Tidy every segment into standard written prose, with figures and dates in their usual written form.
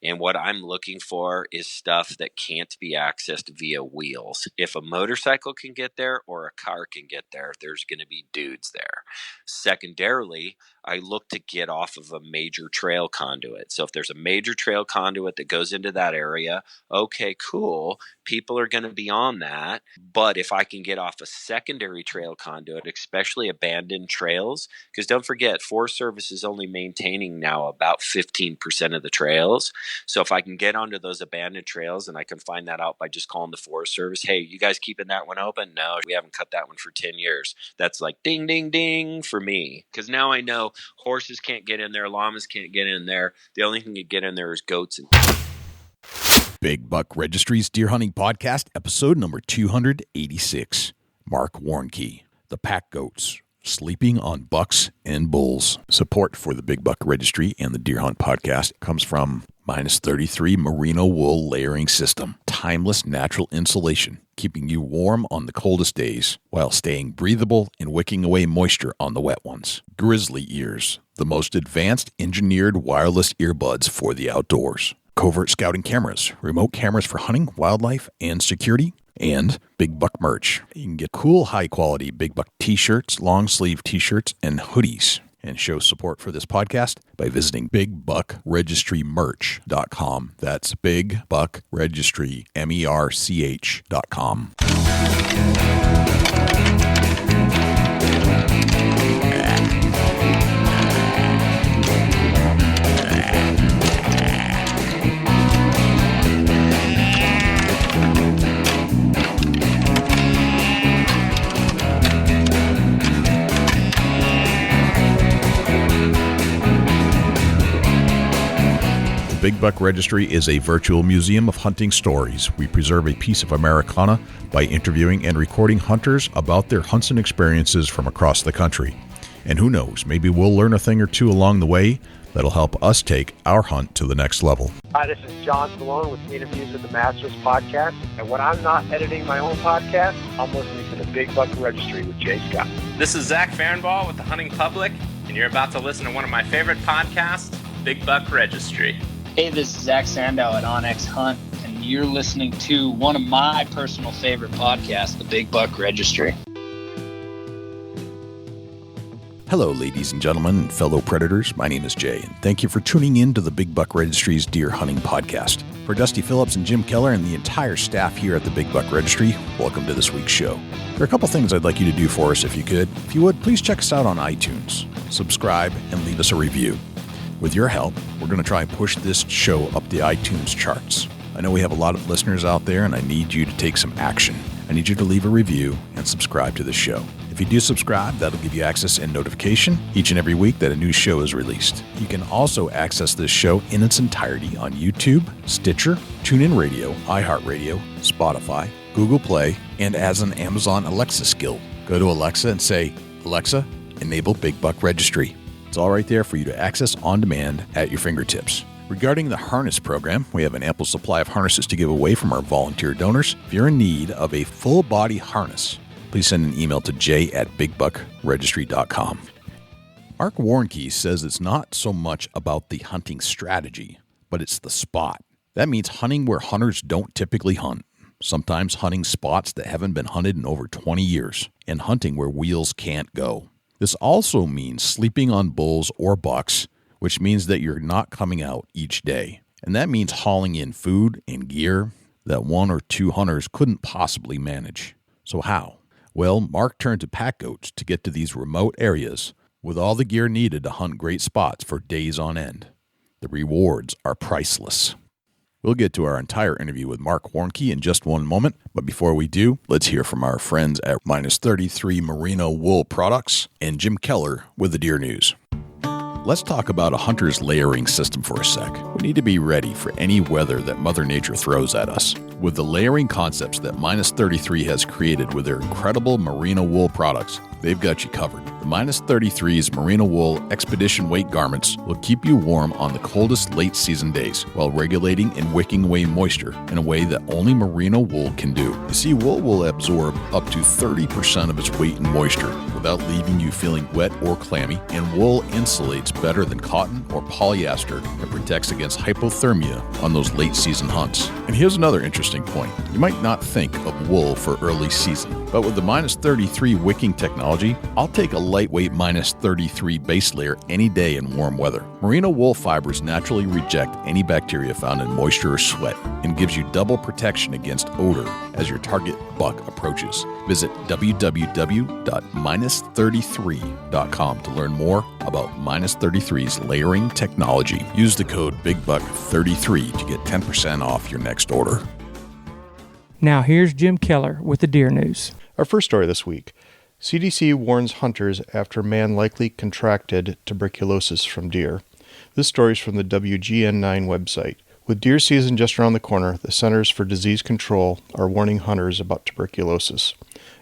And what I'm looking for is stuff that can't be accessed via wheels. If a motorcycle can get there or a car can get there, there's going to be dudes there. Secondarily, I look to get off of a major trail conduit. So if there's a major trail conduit that goes into that area, okay, cool. People are going to be on that. But if I can get off a secondary trail conduit, especially abandoned trails, because don't forget, Forest Service is only maintaining now about 15% of the trails. So if I can get onto those abandoned trails, and I can find that out by just calling the Forest Service, hey, you guys keeping that one open? No, we haven't cut that one for 10 years. That's like ding, ding, ding for me. Because now I know horses can't get in there, llamas can't get in there. The only thing that get in there is goats. Big Buck Registry's Deer Hunting Podcast, episode number 286. Marc Warnke, the pack goats, sleeping on bucks and bulls. Support for the Big Buck Registry and the Deer Hunt Podcast comes from -33 Merino Wool Layering System. Timeless natural insulation, keeping you warm on the coldest days while staying breathable and wicking away moisture on the wet ones. Grizzly Ears, the most advanced engineered wireless earbuds for the outdoors. Covert scouting cameras, remote cameras for hunting, wildlife, and security. And Big Buck merch. You can get cool, high-quality Big Buck t-shirts, long-sleeve t-shirch, and hoodies. And show support for this podcast by visiting BigBuckRegistryMerch.com. That's Big Buck Registry, MERCH.com. Big Buck Registry is a virtual museum of hunting stories. We preserve a piece of Americana by interviewing and recording hunters about their hunts and experiences from across the country. And who knows, maybe we'll learn a thing or two along the way that'll help us take our hunt to the next level. Hi, this is John Stallone with Interviews with the Masters podcast. And when I'm not editing my own podcast, I'm listening to the Big Buck Registry with Jay Scott. This is Zach Farnball with the Hunting Public, and you're about to listen to one of my favorite podcasts, Big Buck Registry. Hey, this is Zach Sandow at Onyx Hunt, and you're listening to one of my personal favorite podcasts, the Big Buck Registry. Hello, ladies and gentlemen and fellow predators. My name is Jay, and thank you for tuning in to the Big Buck Registry's Deer Hunting Podcast. For Dusty Phillips and Jim Keller and the entire staff here at the Big Buck Registry, welcome to this week's show. There are a couple things I'd like you to do for us if you could. If you would, please check us out on iTunes, subscribe, and leave us a review. With your help, we're going to try and push this show up the iTunes charts. I know we have a lot of listeners out there, and I need you to take some action. I need you to leave a review and subscribe to the show. If you do subscribe, that'll give you access and notification each and every week that a new show is released. You can also access this show in its entirety on YouTube, Stitcher, TuneIn Radio, iHeartRadio, Spotify, Google Play, and as an Amazon Alexa skill. Go to Alexa and say, Alexa, enable Big Buck Registry. It's all right there for you to access on demand at your fingertips. Regarding the harness program, we have an ample supply of harnesses to give away from our volunteer donors. If you're in need of a full-body harness, please send an email to jay@bigbuckregistry.com. Marc Warnke says it's not so much about the hunting strategy, but it's the spot. That means hunting where hunters don't typically hunt. Sometimes hunting spots that haven't been hunted in over 20 years, and hunting where wheels can't go. This also means sleeping on bulls or bucks, which means that you're not coming out each day. And that means hauling in food and gear that one or two hunters couldn't possibly manage. So how? Well, Marc turned to pack goats to get to these remote areas with all the gear needed to hunt great spots for days on end. The rewards are priceless. We'll get to our entire interview with Marc Warnke in just one moment, but before we do, let's hear from our friends at -33 Merino Wool Products and Jim Keller with the Deer News. Let's talk about a hunter's layering system for a sec. We need to be ready for any weather that Mother Nature throws at us. With the layering concepts that -33 has created with their incredible merino wool products, they've got you covered. The -33's merino wool expedition weight garments will keep you warm on the coldest late season days while regulating and wicking away moisture in a way that only merino wool can do. You see, wool will absorb up to 30% of its weight in moisture. The without leaving you feeling wet or clammy, and wool insulates better than cotton or polyester and protects against hypothermia on those late season hunts. And here's another interesting point. You might not think of wool for early season, but with the minus 33 wicking technology, I'll take a lightweight minus 33 base layer any day in warm weather. Merino wool fibers naturally reject any bacteria found in moisture or sweat and gives you double protection against odor as your target buck approaches. Visit www.minus33.com to learn more about Minus 33's layering technology. Use the code BIGBUCK33 to get 10% off your next order. Now here's Jim Keller with the Deer News. Our first story this week. CDC warns hunters after man likely contracted tuberculosis from deer. This story is from the WGN9 website. With deer season just around the corner, the Centers for Disease Control are warning hunters about tuberculosis.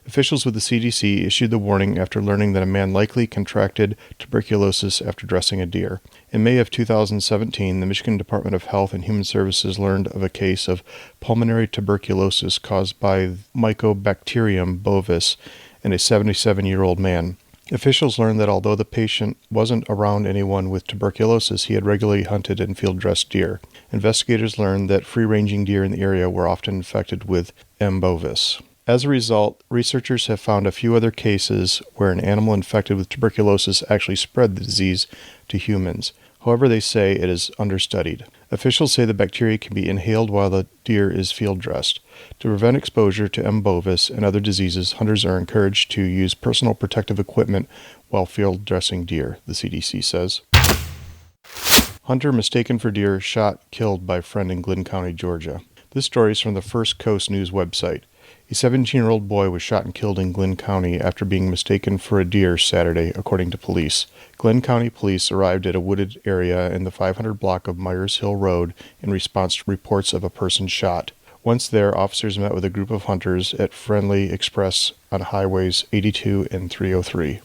Officials with the CDC issued the warning after learning that a man likely contracted tuberculosis after dressing a deer. In May of 2017, the Michigan Department of Health and Human Services learned of a case of pulmonary tuberculosis caused by Mycobacterium bovis in a 77-year-old man. Officials learned that although the patient wasn't around anyone with tuberculosis, he had regularly hunted and field-dressed deer. Investigators learned that free-ranging deer in the area were often infected with M. bovis. As a result, researchers have found a few other cases where an animal infected with tuberculosis actually spread the disease to humans. However, they say it is understudied. Officials say the bacteria can be inhaled while the deer is field-dressed. To prevent exposure to M. bovis and other diseases, hunters are encouraged to use personal protective equipment while field-dressing deer, the CDC says. Hunter mistaken for deer shot, killed by friend in Glynn County, Georgia. This story is from the First Coast News website. A 17-year-old boy was shot and killed in Glynn County after being mistaken for a deer Saturday, according to police. Glynn County police arrived at a wooded area in the 500 block of Myers Hill Road in response to reports of a person shot. Once there, officers met with a group of hunters at Friendly Express on highways 82 and 303.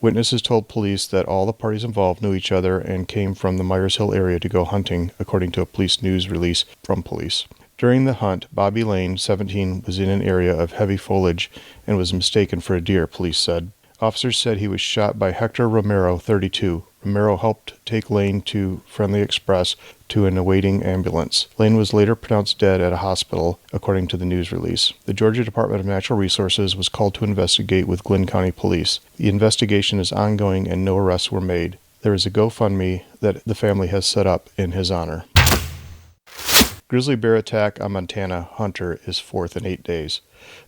Witnesses told police that all the parties involved knew each other and came from the Myers Hill area to go hunting, according to a police news release from police. During the hunt, Bobby Lane, 17, was in an area of heavy foliage and was mistaken for a deer, police said. Officers said he was shot by Hector Romero, 32. Romero helped take Lane to Friendly Express to an awaiting ambulance. Lane was later pronounced dead at a hospital, according to the news release. The Georgia Department of Natural Resources was called to investigate with Glynn County Police. The investigation is ongoing and no arrests were made. There is a GoFundMe that the family has set up in his honor. Grizzly bear attack on Montana hunter is fourth in 8 days.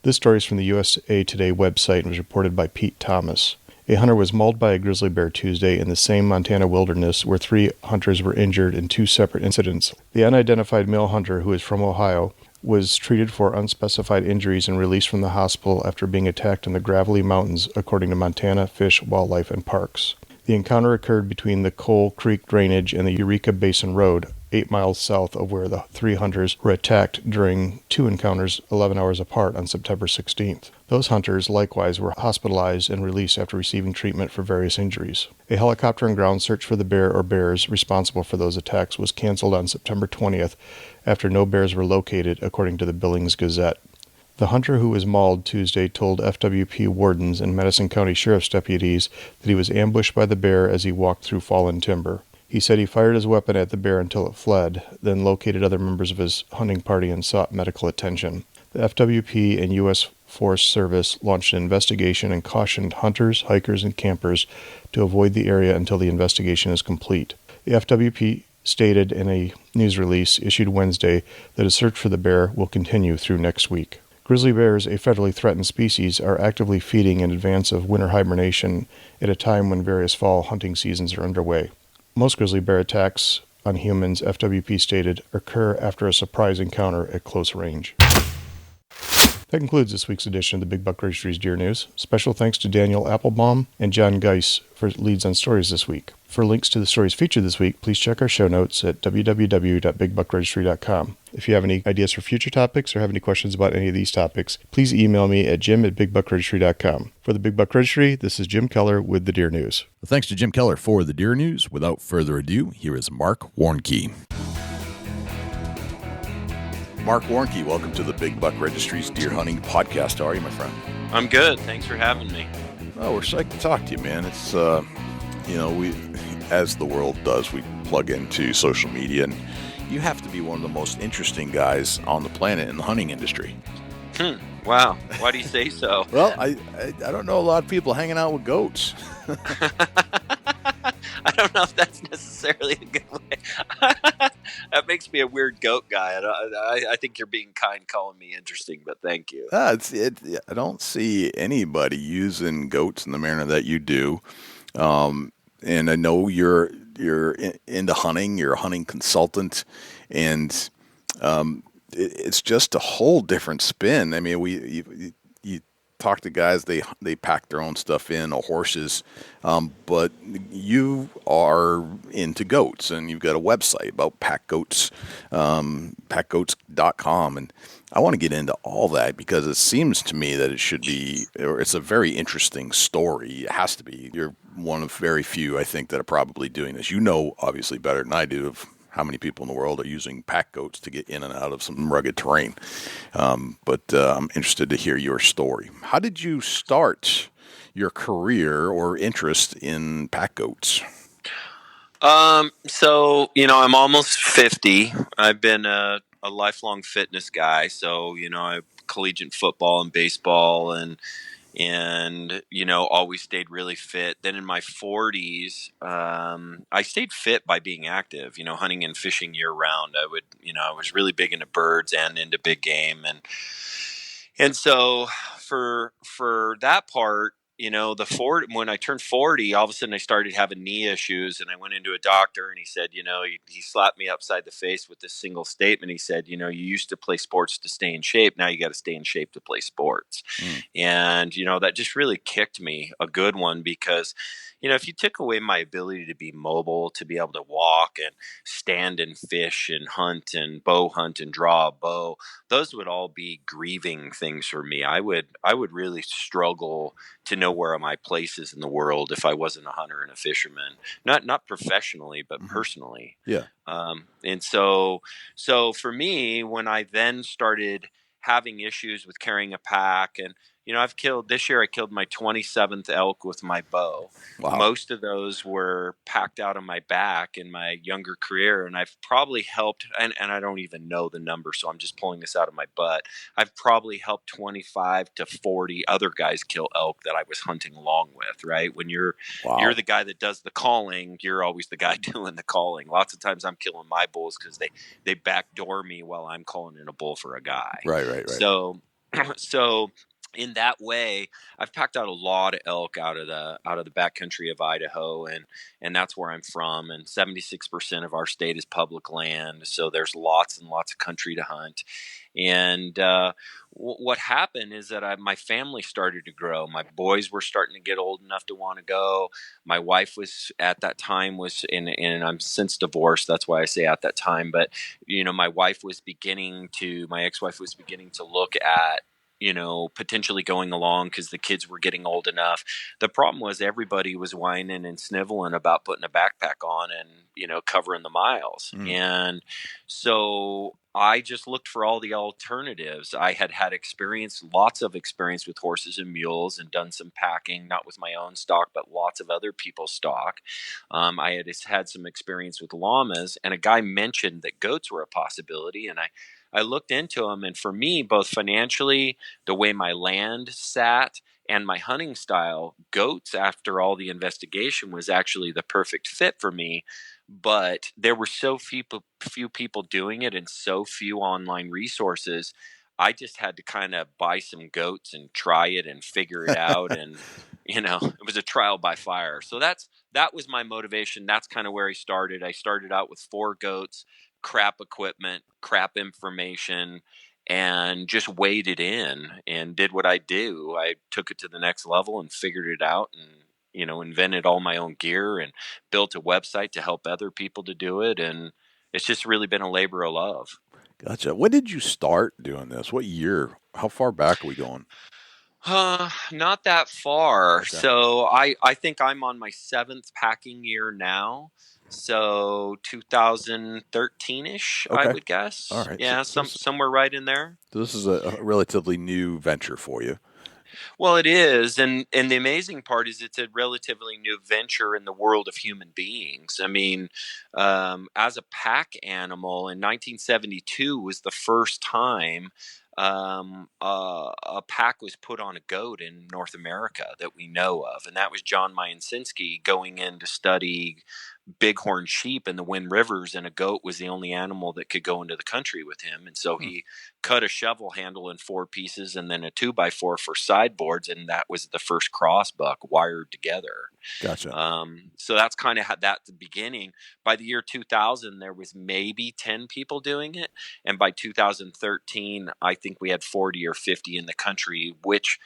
This story is from the USA Today website and was reported by Pete Thomas. A hunter was mauled by a grizzly bear Tuesday in the same Montana wilderness where 3 hunters were injured in 2 separate incidents. The unidentified male hunter, who is from Ohio, was treated for unspecified injuries and released from the hospital after being attacked in the Gravelly Mountains, according to Montana Fish, Wildlife, and Parks. The encounter occurred between the Coal Creek Drainage and the Eureka Basin Road, 8 miles south of where the 3 hunters were attacked during 2 encounters 11 hours apart on September 16th. Those hunters, likewise, were hospitalized and released after receiving treatment for various injuries. A helicopter and ground search for the bear or bears responsible for those attacks was canceled on September 20th after no bears were located, according to the Billings Gazette. The hunter who was mauled Tuesday told FWP wardens and Madison County Sheriff's deputies that he was ambushed by the bear as he walked through fallen timber. He said he fired his weapon at the bear until it fled, then located other members of his hunting party and sought medical attention. The FWP and U.S. Forest Service launched an investigation and cautioned hunters, hikers, and campers to avoid the area until the investigation is complete. The FWP stated in a news release issued Wednesday that a search for the bear will continue through next week. Grizzly bears, a federally threatened species, are actively feeding in advance of winter hibernation at a time when various fall hunting seasons are underway. Most grizzly bear attacks on humans, FWP stated, occur after a surprise encounter at close range. That concludes this week's edition of the Big Buck Registry's Deer News. Special thanks to Daniel Applebaum and John Geis for leads on stories this week. For links to the stories featured this week, please check our show notes at www.bigbuckregistry.com. If you have any ideas for future topics or have any questions about any of these topics, please email me at jim@bigbuckregistry.com. For the Big Buck Registry, this is Jim Keller with the Deer News. Well, thanks to Jim Keller for the Deer News. Without further ado, here is Marc Warnke. Marc Warnke, welcome to the Big Buck Registry's Deer Hunting Podcast. How are you, my friend? I'm good. Thanks for having me. Oh, we're psyched to talk to you, man. It's, we, as the world does, we plug into social media, and you have to be one of the most interesting guys on the planet in the hunting industry. Wow. Why do you say so? Well, I don't know a lot of people hanging out with goats. I don't know if that's necessarily a good way. That makes me a weird goat guy. I think you're being kind calling me interesting, but thank you. I don't see anybody using goats in the manner that you do. And I know you're into hunting. You're a hunting consultant, and it's just a whole different spin. I mean, you talk to guys, they pack their own stuff in, or horses, but you are into goats, and you've got a website about packgoats, packgoats.com, and I want to get into all that because it seems to me that it's a very interesting story. It has to be. You're one of very few, I think, that are probably doing this. You know, obviously better than I do, of how many people in the world are using pack goats to get in and out of some rugged terrain. But I'm interested to hear your story. How did you start your career or interest in pack goats? So, I'm almost 50. I've been a lifelong fitness guy. So, I collegiate football and baseball and always stayed really fit. Then in my 40s, I stayed fit by being active, hunting and fishing year round. I was really big into birds and into big game. And so for that part, when I turned 40, all of a sudden I started having knee issues, and I went into a doctor, and he said, he slapped me upside the face with this single statement. He said, you used to play sports to stay in shape. Now you got to stay in shape to play sports. And, that just really kicked me a good one because, if you took away my ability to be mobile, to be able to walk and stand and fish and hunt and bow hunt and draw a bow, those would all be grieving things for me. I would really struggle to know where my place is in the world if I wasn't a hunter and a fisherman, not professionally, but personally. Yeah. And so for me, when I then started having issues with carrying a pack, and this year I killed my 27th elk with my bow. Wow. Most of those were packed out on my back in my younger career, and I've probably helped, and I don't even know the number, so I'm just pulling this out of my butt. I've probably helped 25 to 40 other guys kill elk that I was hunting along with, right? When you're the guy that does the calling, you're always the guy doing the calling. Lots of times I'm killing my bulls because they backdoor me while I'm calling in a bull for a guy. Right. So in that way, I've packed out a lot of elk out of the backcountry of Idaho, and that's where I'm from. And 76% of our state is public land, so there's lots and lots of country to hunt. And what happened is that my family started to grow. My boys were starting to get old enough to want to go. My wife was at that time and I'm since divorced. That's why I say at that time. But my ex-wife was beginning to look at potentially going along because the kids were getting old enough. The problem was everybody was whining and sniveling about putting a backpack on and, covering the miles. And so I just looked for all the alternatives. I had lots of experience with horses and mules and done some packing, not with my own stock, but lots of other people's stock. I had some experience with llamas, and a guy mentioned that goats were a possibility. And I looked into them, and for me, both financially, the way my land sat, and my hunting style, goats, after all the investigation, was actually the perfect fit for me. But there were so few people doing it and so few online resources. I just had to kind of buy some goats and try it and figure it out. And, it was a trial by fire. So that was my motivation. That's kind of where I started. I started out with 4 goats, crap equipment, crap information, and just waded in and did what I do. I took it to the next level and figured it out, and invented all my own gear and built a website to help other people to do it. And it's just really been a labor of love. Gotcha. When did you start doing this? What year? How far back are we going? Not that far. Okay. So I think I'm on my 7th packing year now. So 2013-ish, Okay. I would guess. All right. Yeah, somewhere right in there. So this is a relatively new venture for you. Well, it is, and the amazing part is it's a relatively new venture in the world of human beings. I mean, as a pack animal in 1972 was the first time a pack was put on a goat in North America that we know of, and that was John Mayensinski going in to study bighorn sheep in the Wind Rivers, and a goat was the only animal that could go into the country with him. And so he cut a shovel handle in 4 pieces and then a 2x4 for sideboards, and that was the first crossbuck wired together. Gotcha. So that's kind of how that's the beginning. By the year 2000, there was maybe 10 people doing it, and by 2013, I think we had 40 or 50 in the country, which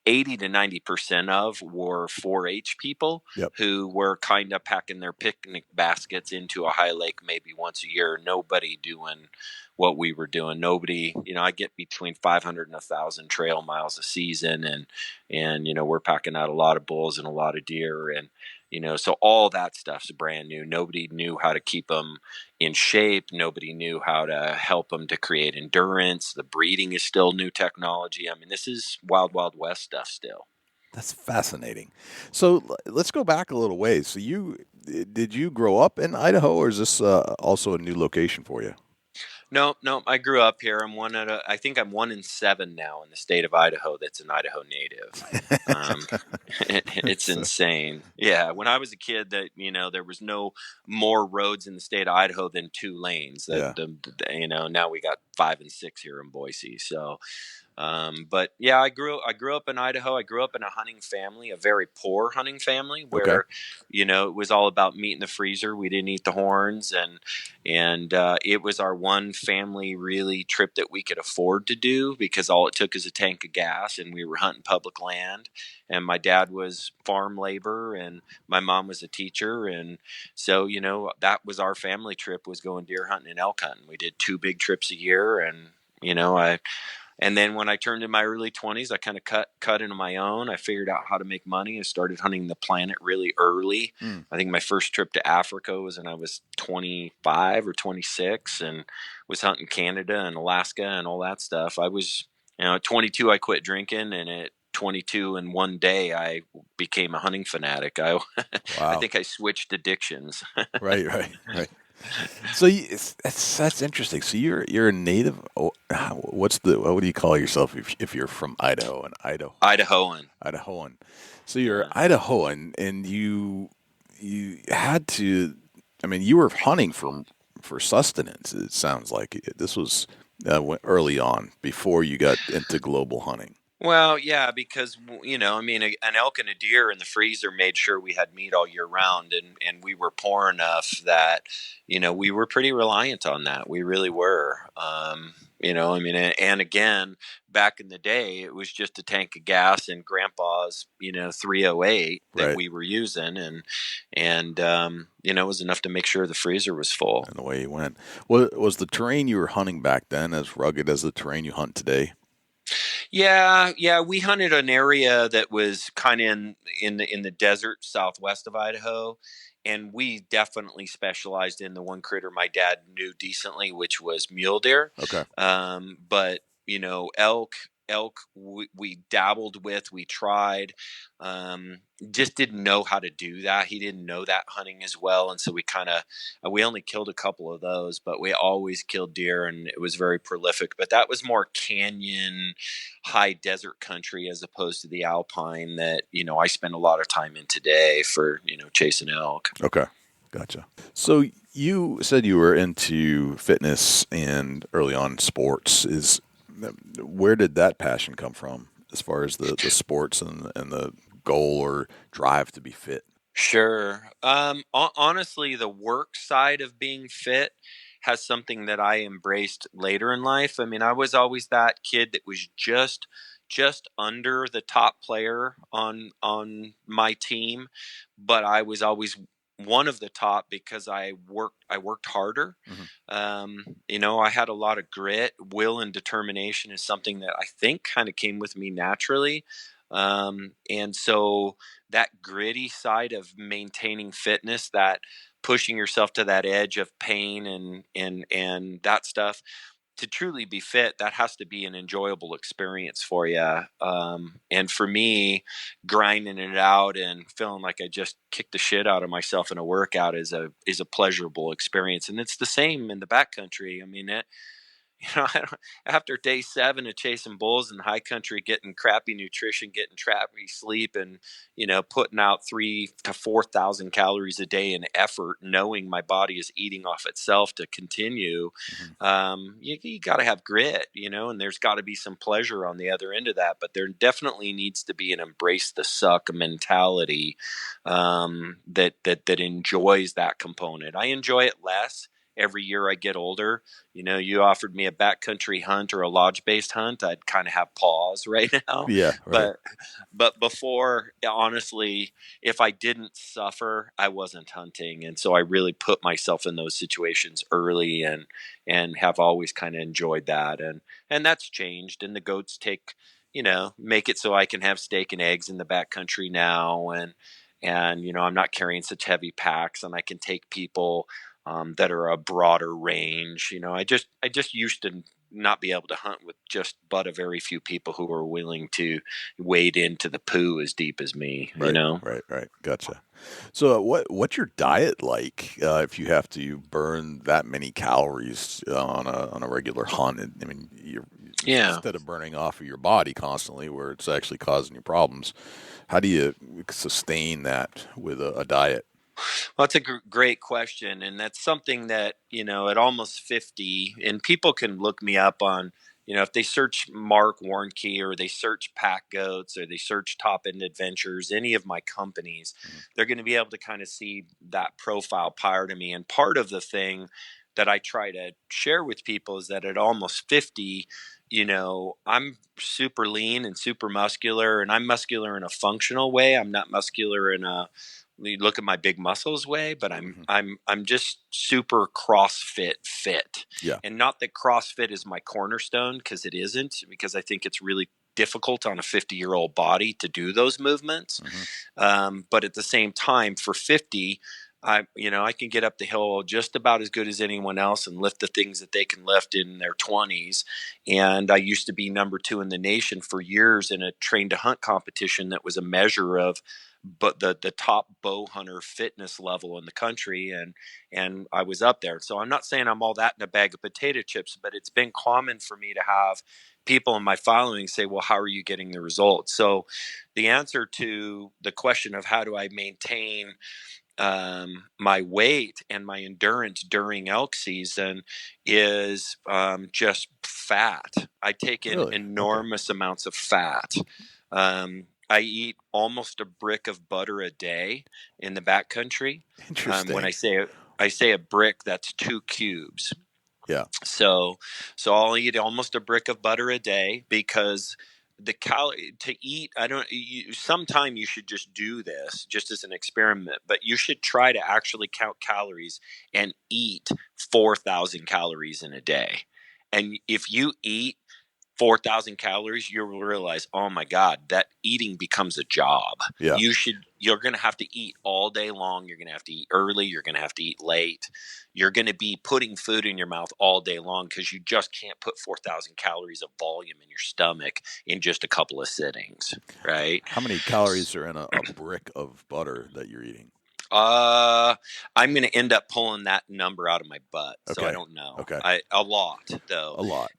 80 to 90% of were 4-H people who were kind of packing their picnic baskets into a high lake maybe once a year. Nobody doing what we were doing. Nobody, I get between 500 and 1,000 trail miles a season, and we're packing out a lot of bulls and a lot of deer, and so all that stuff's brand new. Nobody knew how to keep them in shape. Nobody knew how to help them to create endurance. The breeding is still new technology. I mean, this is wild, wild west stuff still. That's fascinating. So let's go back a little ways. So did you grow up in Idaho, or is this also a new location for you? No, I grew up here. I think I'm 1 in 7 now in the state of Idaho that's an Idaho native. It's insane. Yeah, when I was a kid, there was no more roads in the state of Idaho than 2 lanes. Now we got 5 and 6 here in Boise. So. But yeah, I grew up in Idaho. I grew up in a hunting family, a very poor hunting family, where it was all about meat in the freezer. We didn't eat the horns, and it was our one family really trip that we could afford to do, because all it took is a tank of gas, and we were hunting public land. And my dad was farm labor, and my mom was a teacher, and so that was our family trip, was going deer hunting and elk hunting. We did 2 big trips a year, and And then when I turned in my early 20s, I kind of cut into my own. I figured out how to make money. I started hunting the planet really early. I think my first trip to Africa was when I was 25 or 26, and was hunting Canada and Alaska and all that stuff. I was, at 22, I quit drinking, and at 22 in one day, I became a hunting fanatic. I think I switched addictions. Right. So that's interesting. So you're a native. What do you call yourself if you're from Idaho? Idahoan. So you're Idahoan, and you had to. I mean, you were hunting for sustenance. It sounds like this was early on, before you got into global hunting. Well, yeah, because, an elk and a deer in the freezer made sure we had meat all year round, and we were poor enough that, we were pretty reliant on that. We really were. And again, back in the day, it was just a tank of gas and Grandpa's, 308 that we were using, and it was enough to make sure the freezer was full. And away you went. Was the terrain you were hunting back then as rugged as the terrain you hunt today? Yeah, we hunted an area that was kind of in the desert southwest of Idaho, and we definitely specialized in the one critter my dad knew decently, which was mule deer. Okay. But elk we dabbled with, we tried, just didn't know how to do that. He didn't know that hunting as well, and so we only killed a couple of those, but we always killed deer, and it was very prolific. But that was more canyon, high desert country, as opposed to the alpine that I spend a lot of time in today for chasing elk. Okay, gotcha. So you said you were into fitness and early on sports. Where did that passion come from, as far as the sports and the goal or drive to be fit? Sure. Honestly, the work side of being fit has something that I embraced later in life. I mean, I was always that kid that was just under the top player on my team, but I was always one of the top because I worked harder. I had a lot of grit. Will and determination is something that I think kind of came with me naturally. And so that gritty side of maintaining fitness, that pushing yourself to that edge of pain and that stuff, to truly be fit, that has to be an enjoyable experience for you. And for me, grinding it out and feeling like I just kicked the shit out of myself in a workout is a pleasurable experience. And it's the same in the backcountry. I mean, I don't, after day 7 of chasing bulls in high country, getting crappy nutrition, getting crappy sleep, and putting out 3,000 to 4,000 calories a day in effort, knowing my body is eating off itself to continue. You got to have grit, and there's got to be some pleasure on the other end of that. But there definitely needs to be an embrace the suck mentality that enjoys that component. I enjoy it less every year I get older. You offered me a backcountry hunt or a lodge-based hunt, I'd kind of have pause right now. Yeah, right. But before, honestly, if I didn't suffer, I wasn't hunting. And so I really put myself in those situations early and have always kind of enjoyed that. And that's changed. And the goats make it so I can have steak and eggs in the backcountry now. And I'm not carrying such heavy packs, and I can take people that are a broader range. I just used to not be able to hunt with just but a very few people who were willing to wade into the poo as deep as me. Right. Gotcha. So what's your diet like if you have to burn that many calories on a regular hunt? I mean, instead of burning off of your body constantly, where it's actually causing you problems, how do you sustain that with a diet? Well, that's a great question. And that's something that, at almost 50, and people can look me up on, if they search Marc Warnke or they search Pack Goats or they search Top End Adventures, any of my companies, they're going to be able to kind of see that profile prior to me. And part of the thing that I try to share with people is that at almost 50, I'm super lean and super muscular, and I'm muscular in a functional way. I'm not muscular in a look at my big muscles way, but I'm just super CrossFit fit. Yeah. And not that CrossFit is my cornerstone, because it isn't, because I think it's really difficult on a 50-year-old body to do those movements. But at the same time, for 50, I can get up the hill just about as good as anyone else and lift the things that they can lift in their 20s. And I used to be number 2 in the nation for years in a train to hunt competition that was a measure of the top bow hunter fitness level in the country, and I was up there. So I'm not saying I'm all that in a bag of potato chips, but it's been common for me to have people in my following say, well, how are you getting the results? So the answer to the question of how do I maintain my weight and my endurance during elk season is just fat. I take in enormous amounts of fat. I eat almost a brick of butter a day in the backcountry. Interesting. When I say a brick, that's 2 cubes. Yeah. So I'll eat almost a brick of butter a day, because the to eat, sometime you should just do this just as an experiment, but you should try to actually count calories and eat 4,000 calories in a day. And if you eat 4,000 calories, you'll realize, oh my God, that eating becomes a job. Yeah. You're going to have to eat all day long. You're going to have to eat early. You're going to have to eat late. You're going to be putting food in your mouth all day long, because you just can't put 4,000 calories of volume in your stomach in just a couple of sittings, right? How many calories are in a brick of butter that you're eating? I'm going to end up pulling that number out of my butt. So I don't know. Okay. A lot, though. A lot.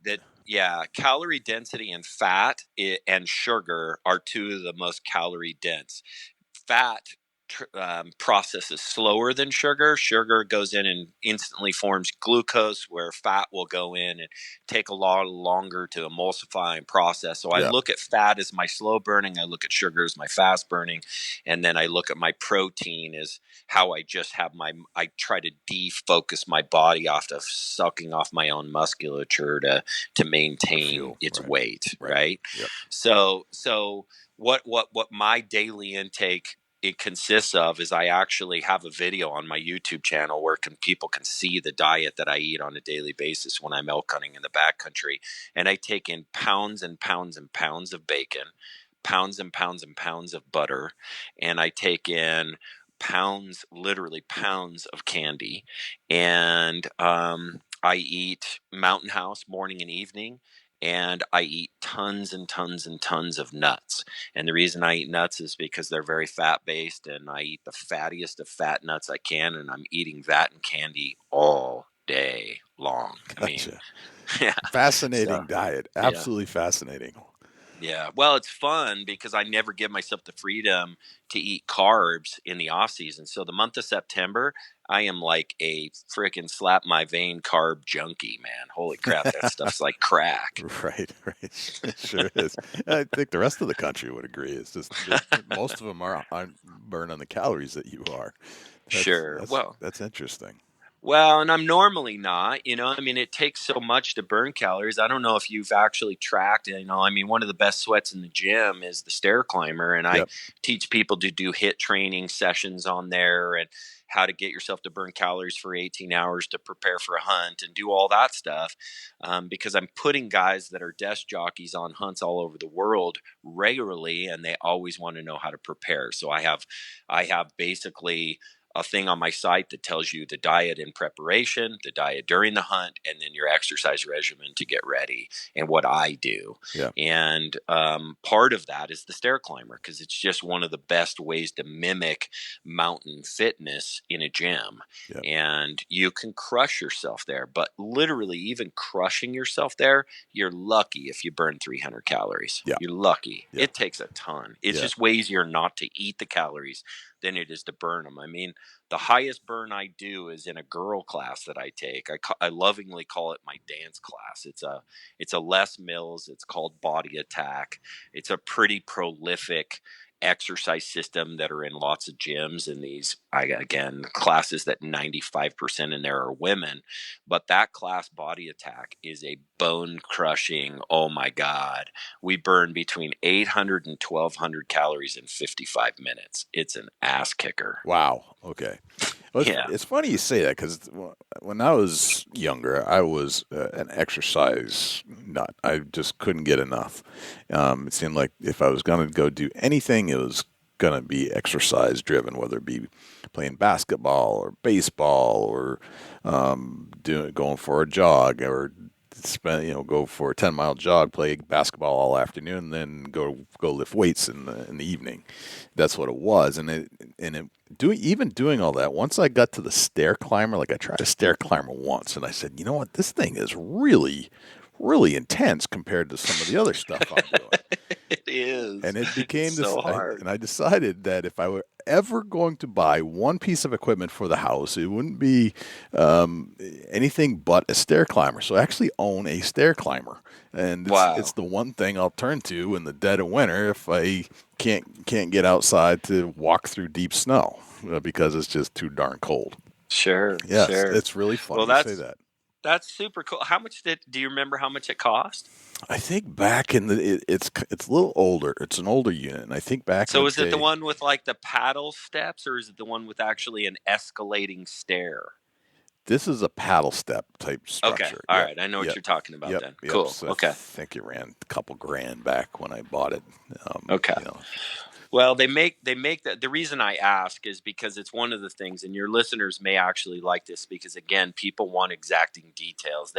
Yeah, calorie density and fat and sugar are 2 of the most calorie dense. Fat processes slower than sugar. Sugar goes in and instantly forms glucose, where fat will go in and take a lot longer to emulsify and process. So I look at fat as my slow burning, I look at sugar as my fast burning, and then I look at my protein as how I just have I try to defocus my body off of sucking off my own musculature to maintain its weight, right? Yep. So what my daily intake it consists of is I actually have a video on my YouTube channel where people can see the diet that I eat on a daily basis when I'm elk hunting in the backcountry. And I take in pounds and pounds and pounds of bacon, pounds and pounds and pounds of butter, and I take in pounds, literally pounds of candy. And I eat Mountain House morning and evening, and I eat tons and tons and tons of nuts. And the reason I eat nuts is because they're very fat based, and I eat the fattiest of fat nuts I can, and I'm eating that and candy all day long. I mean, Gotcha. yeah. Fascinating So, diet. yeah. Absolutely fascinating. Yeah. Well, it's fun because I never give myself the freedom to eat carbs in the off season. So the month of September, I am like a freaking slap my vein carb junkie, man. Holy crap. That stuff's like crack. Right, right. It sure is. I think the rest of the country would agree. It's just that most of them aren't burning the calories that you are. That's Sure. that's Well, that's interesting. Well, and I'm normally not, I mean, it takes so much to burn calories. I don't know if you've actually tracked, I mean, one of the best sweats in the gym is the stair climber. And I Yep. teach people to do HIIT training sessions on there and how to get yourself to burn calories for 18 hours to prepare for a hunt and do all that stuff. Because I'm putting guys that are desk jockeys on hunts all over the world regularly, and they always want to know how to prepare. So I have basically a thing on my site that tells you the diet in preparation, the diet during the hunt, and then your exercise regimen to get ready and what I do. Yeah. And part of that is the stair climber because it's just one of the best ways to mimic mountain fitness in a gym. Yeah. And you can crush yourself there, but literally even crushing yourself there, you're lucky if you burn 300 calories. Yeah. You're lucky. Yeah. It takes a ton. It's Yeah. just way easier not to eat the calories than it is to burn them. I mean, the highest burn I do is in a girl class that I take. I lovingly call it my dance class. It's a Les Mills. It's called Body Attack. It's a pretty prolific exercise system that are in lots of gyms, and these again classes that 95% in there are women. But that class, Body Attack, is a bone crushing, oh my god, we burn between 800 and 1200 calories in 55 minutes. It's an ass kicker. Wow. Okay. Well, Yeah. it's funny you say that because when I was younger, I was an exercise nut. I just couldn't get enough. It seemed like if I was going to go do anything, it was going to be exercise driven, whether it be playing basketball or baseball or going for a jog or go for a 10-mile jog, play basketball all afternoon, and then go lift weights in the evening. That's what it was, even doing all that. Once I got to the stair climber, like I tried a stair climber once, and I said, you know what, this thing is really, really intense compared to some of the other stuff I'm doing. It is. And it became so hard. and I decided that if I were ever going to buy one piece of equipment for the house, it wouldn't be anything but a stair climber. So I actually own a stair climber, and it's the one thing I'll turn to in the dead of winter if I can't get outside to walk through deep snow because it's just too darn cold. Sure. Yes, sure. it's really fun to say that. That's super cool. Do you remember how much it cost? I think back in it's a little older. It's an older unit, and I think back. So is it the one with like the paddle steps, or is it the one with actually an escalating stair? This is a paddle step type structure. Okay, all right. I know what you're talking about then. Cool. So okay. I think it ran a couple grand back when I bought it. Okay. Well, they make that. The reason I ask is because it's one of the things, and your listeners may actually like this because again, people want exacting details.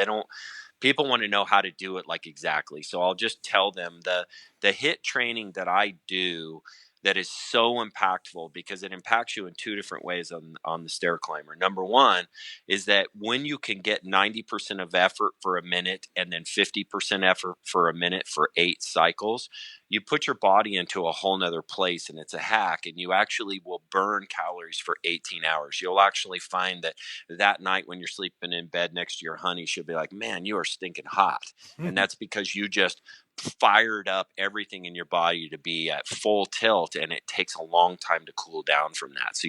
People want to know how to do it like exactly. So I'll just tell them the HIIT training that I do that is so impactful because it impacts you in two different ways on the stair climber. Number one is that when you can get 90% of effort for a minute and then 50% effort for a minute for 8 cycles, you put your body into a whole nother place, and it's a hack, and you actually will burn calories for 18 hours. You'll actually find that night when you're sleeping in bed next to your honey, she'll be like, man, you are stinking hot. And that's because you just fired up everything in your body to be at full tilt, and it takes a long time to cool down from that. So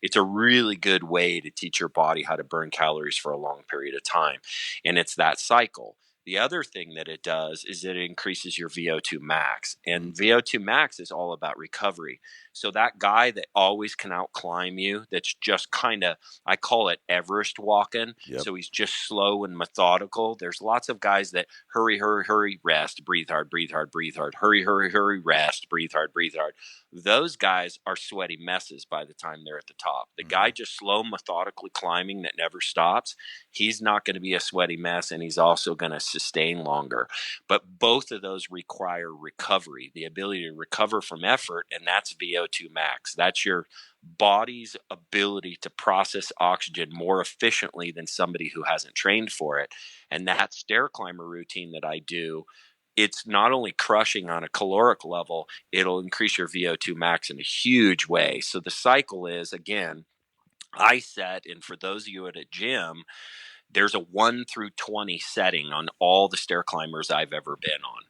it's a really good way to teach your body how to burn calories for a long period of time. And it's that cycle. The other thing that it does is it increases your VO2 max, and VO2 max is all about recovery. So that guy that always can outclimb you, that's just kind of, I call it Everest walking. Yep. So he's just slow and methodical. There's lots of guys that hurry, hurry, hurry, rest, breathe hard, breathe hard, breathe hard, hurry, hurry, hurry, rest, breathe hard, breathe hard. Those guys are sweaty messes by the time they're at the top. The guy just slow, methodically climbing that never stops, he's not going to be a sweaty mess, and he's also going to sustain longer. But both of those require recovery, the ability to recover from effort, and that's VO2 max. That's your body's ability to process oxygen more efficiently than somebody who hasn't trained for it. And that stair climber routine that I do, it's not only crushing on a caloric level, it'll increase your VO2 max in a huge way. So the cycle is, again, I set, and for those of you at a gym, there's a 1 through 20 setting on all the stair climbers I've ever been on.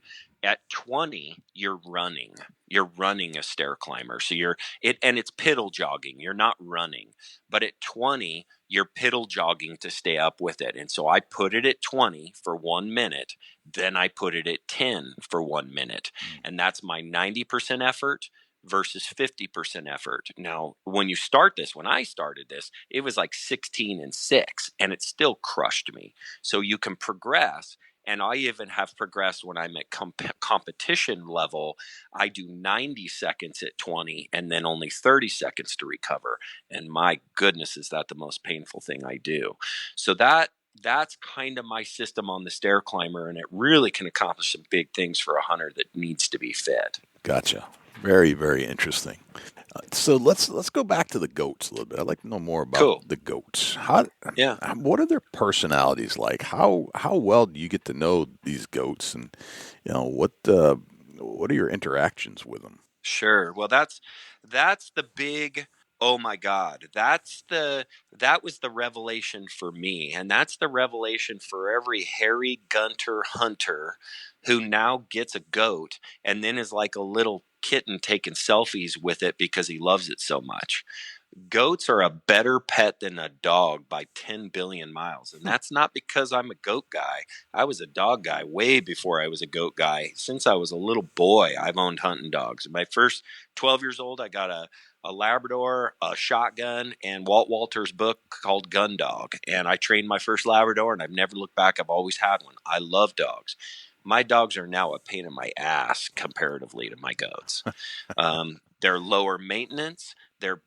At 20, you're running. You're running a stair climber. So it's piddle jogging. You're not running. But at 20, you're piddle jogging to stay up with it. And so I put it at 20 for 1 minute. Then I put it at 10 for 1 minute. And that's my 90% effort versus 50% effort. Now, when I started this, it was like 16 and 6, and it still crushed me. So you can progress. And I even have progressed when I'm at competition level. I do 90 seconds at 20 and then only 30 seconds to recover. And my goodness, is that the most painful thing I do. So that's kind of my system on the stair climber, and it really can accomplish some big things for a hunter that needs to be fit. Gotcha. Very, very interesting. So let's go back to the goats a little bit. I'd like to know more about the goats. What are their personalities like? How well do you get to know these goats, and what are your interactions with them? Sure. Well, that's the big. Oh my God, that was the revelation for me, and that's the revelation for every hairy gunter hunter who now gets a goat and then is like a little kitten taking selfies with it because he loves it so much. Goats are a better pet than a dog by 10 billion miles. And that's not because I'm a goat guy. I was a dog guy way before I was a goat guy. Since I was a little boy, I've owned hunting dogs. My first 12 years old, I got a Labrador, a shotgun, and Walt Walter's book called Gun Dog. And I trained my first Labrador, and I've never looked back. I've always had one. I love dogs. My dogs are now a pain in my ass comparatively to my goats. They're lower maintenance. They're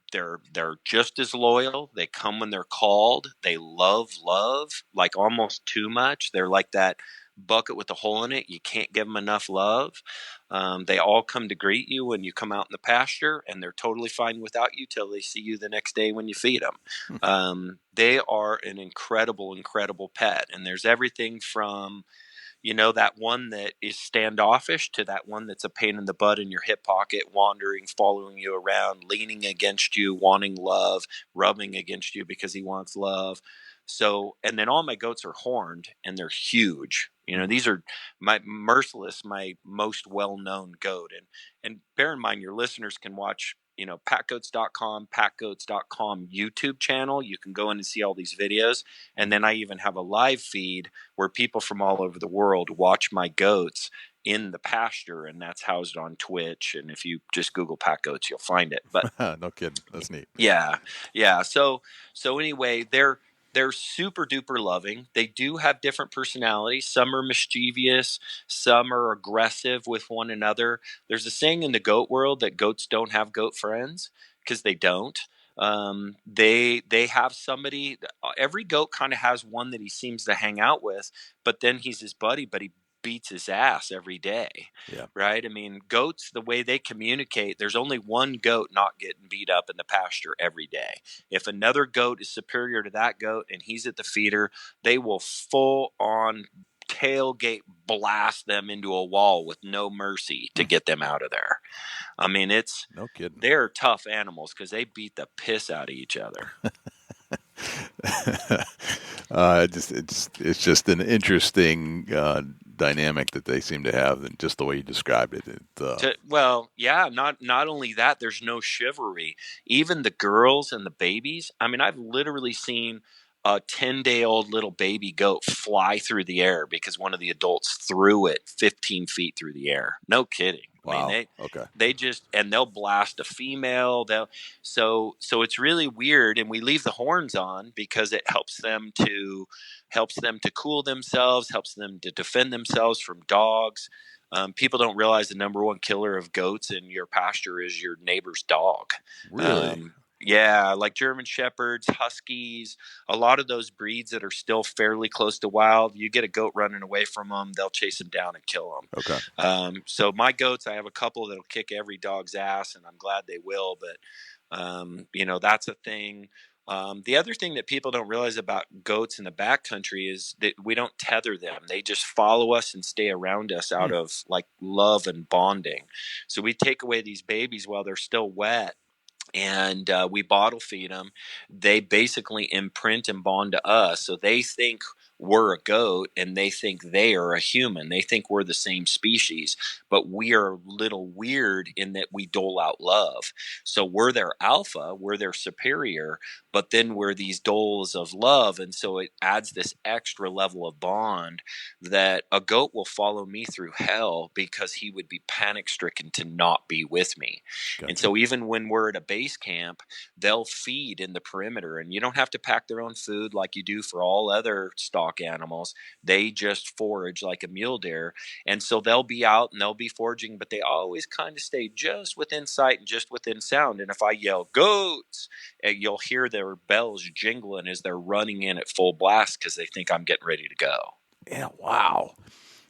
just as loyal. They come when they're called. They love like almost too much. They're like that bucket with a hole in it. You can't give them enough love. They all come to greet you when you come out in the pasture, and they're totally fine without you till they see you the next day when you feed them. They are an incredible, incredible pet. And there's everything from that one that is standoffish to that one that's a pain in the butt in your hip pocket, wandering, following you around, leaning against you, wanting love, rubbing against you because he wants love. So, and then all my goats are horned, and they're huge. These are my Merciless, my most well-known goat. And bear in mind, your listeners can watch packgoats.com YouTube channel. You can go in and see all these videos. And then I even have a live feed where people from all over the world watch my goats in the pasture, and that's housed on Twitch. And if you just Google Pack Goats, you'll find it. But no kidding. That's neat. Yeah. So anyway, they're super duper loving. They do have different personalities. Some are mischievous, some are aggressive with one another. There's a saying in the goat world that goats don't have goat friends, because they don't. They have somebody. Every goat kind of has one that he seems to hang out with, but then he's his buddy, but he beats his ass every day. Yeah. Right? I mean, goats, the way they communicate, there's only one goat not getting beat up in the pasture every day. If another goat is superior to that goat and he's at the feeder, they will full on tailgate blast them into a wall with no mercy to get them out of there. I mean, no kidding. They're tough animals because they beat the piss out of each other. It's just an interesting dynamic that they seem to have, and just the way you described it. Not only that, there's no chivalry. Even the girls and the babies. I mean, I've literally seen a 10-day-old little baby goat fly through the air because one of the adults threw it 15 feet through the air. No kidding. Wow. I mean, Okay. they just, and they'll blast a female. So it's really weird. And we leave the horns on because it helps them to cool themselves, helps them to defend themselves from dogs. People don't realize the number one killer of goats in your pasture is your neighbor's dog. Really? Yeah, like German Shepherds, Huskies, a lot of those breeds that are still fairly close to wild. You get a goat running away from them, they'll chase them down and kill them. Okay. So my goats, I have a couple that'll kick every dog's ass, and I'm glad they will. But that's a thing. The other thing that people don't realize about goats in the backcountry is that we don't tether them. They just follow us and stay around us out of like love and bonding. So we take away these babies while they're still wet, and we bottle feed them. They basically imprint and bond to us. So they think we're a goat, and they think they are a human. They think we're the same species, but we are a little weird in that we dole out love. So we're their alpha, we're their superior, but then we're these doles of love. And so it adds this extra level of bond that a goat will follow me through hell because he would be panic stricken to not be with me. Gotcha. And so even when we're at a base camp, they'll feed in the perimeter, and you don't have to pack their own food like you do for all other stock animals. They just forage like a mule deer. And so they'll be out and they'll be foraging, but they always kind of stay just within sight and just within sound. And if I yell goats, you'll hear their bells jingling as they're running in at full blast because they think I'm getting ready to go. Yeah, wow.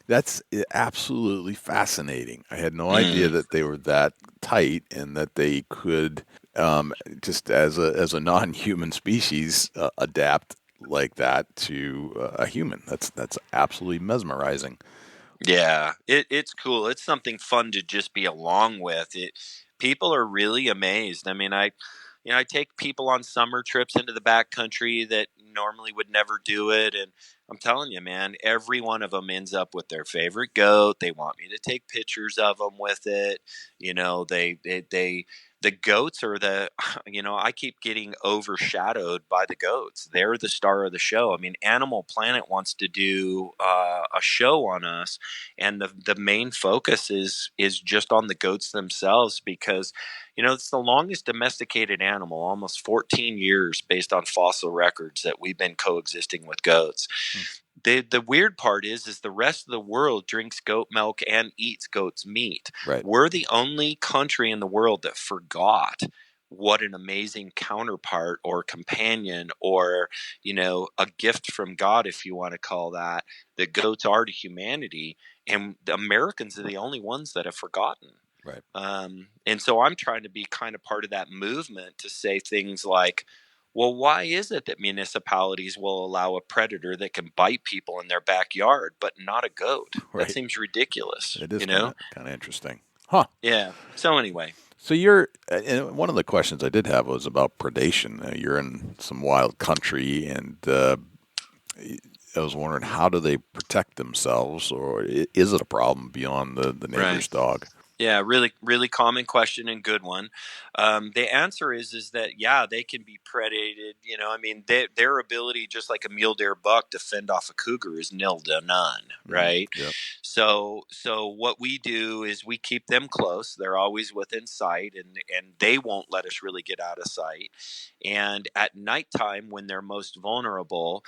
That's absolutely fascinating. I had no idea that they were that tight and that they could, just as a non-human species, adapt like that to a human. That's absolutely mesmerizing. Yeah, it's cool. It's something fun to just be along with. People are really amazed. I mean, I take people on summer trips into the backcountry that normally would never do it, and I'm telling you, man, every one of them ends up with their favorite goat. They want me to take pictures of them with it. The goats are I keep getting overshadowed by the goats. They're the star of the show. I mean, Animal Planet wants to do a show on us, and the main focus is just on the goats themselves because, it's the longest domesticated animal, almost 14 years based on fossil records that we've been coexisting with goats. The weird part is the rest of the world drinks goat milk and eats goat's meat. Right. We're the only country in the world that forgot what an amazing counterpart or companion or, a gift from God, if you want to call that goats are to humanity. And the Americans are the only ones that have forgotten. Right. And so I'm trying to be kind of part of that movement to say things like, well, why is it that municipalities will allow a predator that can bite people in their backyard, but not a goat? Right. That seems ridiculous. It is kind of interesting. Huh. Yeah. So anyway. So and one of the questions I did have was about predation. You're in some wild country, and I was wondering, how do they protect themselves, or is it a problem beyond the neighbor's dog? Yeah, really, really common question and good one. The answer is that, yeah, they can be predated. Their ability, just like a mule deer buck, to fend off a cougar is nil to none, right? Yep. So what we do is we keep them close. They're always within sight, and they won't let us really get out of sight. And at nighttime, when they're most vulnerable,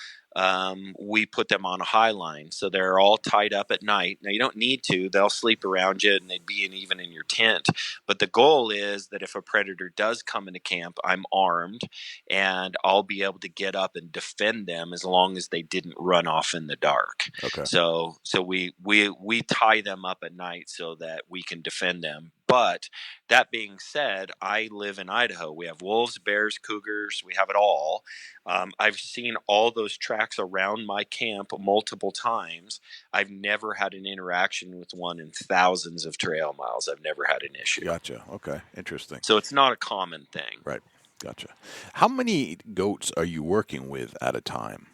we put them on a high line. So they're all tied up at night. Now, you don't need to. They'll sleep around you, and they'd be even in your tent. But the goal is that if a predator does come into camp, I'm armed, and I'll be able to get up and defend them as long as they didn't run off in the dark. Okay. So we tie them up at night so that we can defend them. But that being said, I live in Idaho. We have wolves, bears, cougars. We have it all. I've seen all those tracks around my camp multiple times. I've never had an interaction with one in thousands of trail miles. I've never had an issue. Gotcha. Okay. Interesting. So it's not a common thing. Right. Gotcha. How many goats are you working with at a time?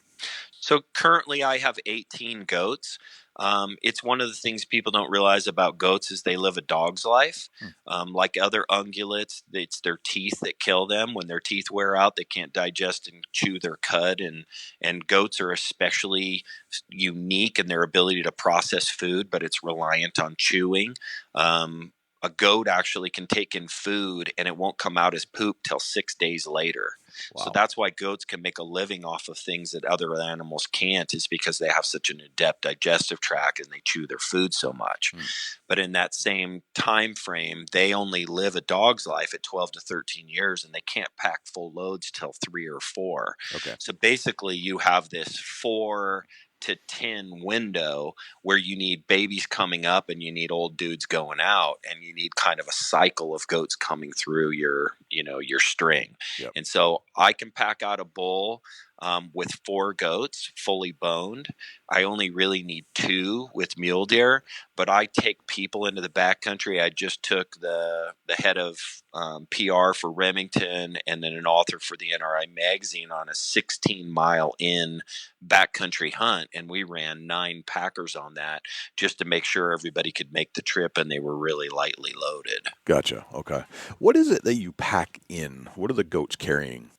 So currently I have 18 goats. It's one of the things people don't realize about goats is they live a dog's life. Like other ungulates, it's their teeth that kill them. When their teeth wear out, they can't digest and chew their cud. And goats are especially unique in their ability to process food, but it's reliant on chewing. A goat actually can take in food and it won't come out as poop till 6 days later. Wow. So that's why goats can make a living off of things that other animals can't, is because they have such an adept digestive tract and they chew their food so much. But in that same time frame, they only live a dog's life at 12 to 13 years and they can't pack full loads till 3 or 4. Okay. So basically you have this 4 to 10 window where you need babies coming up and you need old dudes going out, and you need kind of a cycle of goats coming through your string. Yep. And so I can pack out a bull with 4 goats fully boned. I only really need 2 with mule deer, but I take people into the backcountry. I just took the head of PR for Remington and then an author for the NRI magazine on a 16-mile in backcountry hunt, and we ran 9 packers on that just to make sure everybody could make the trip and they were really lightly loaded. Gotcha. Okay. What is it that you pack in? What are the goats carrying?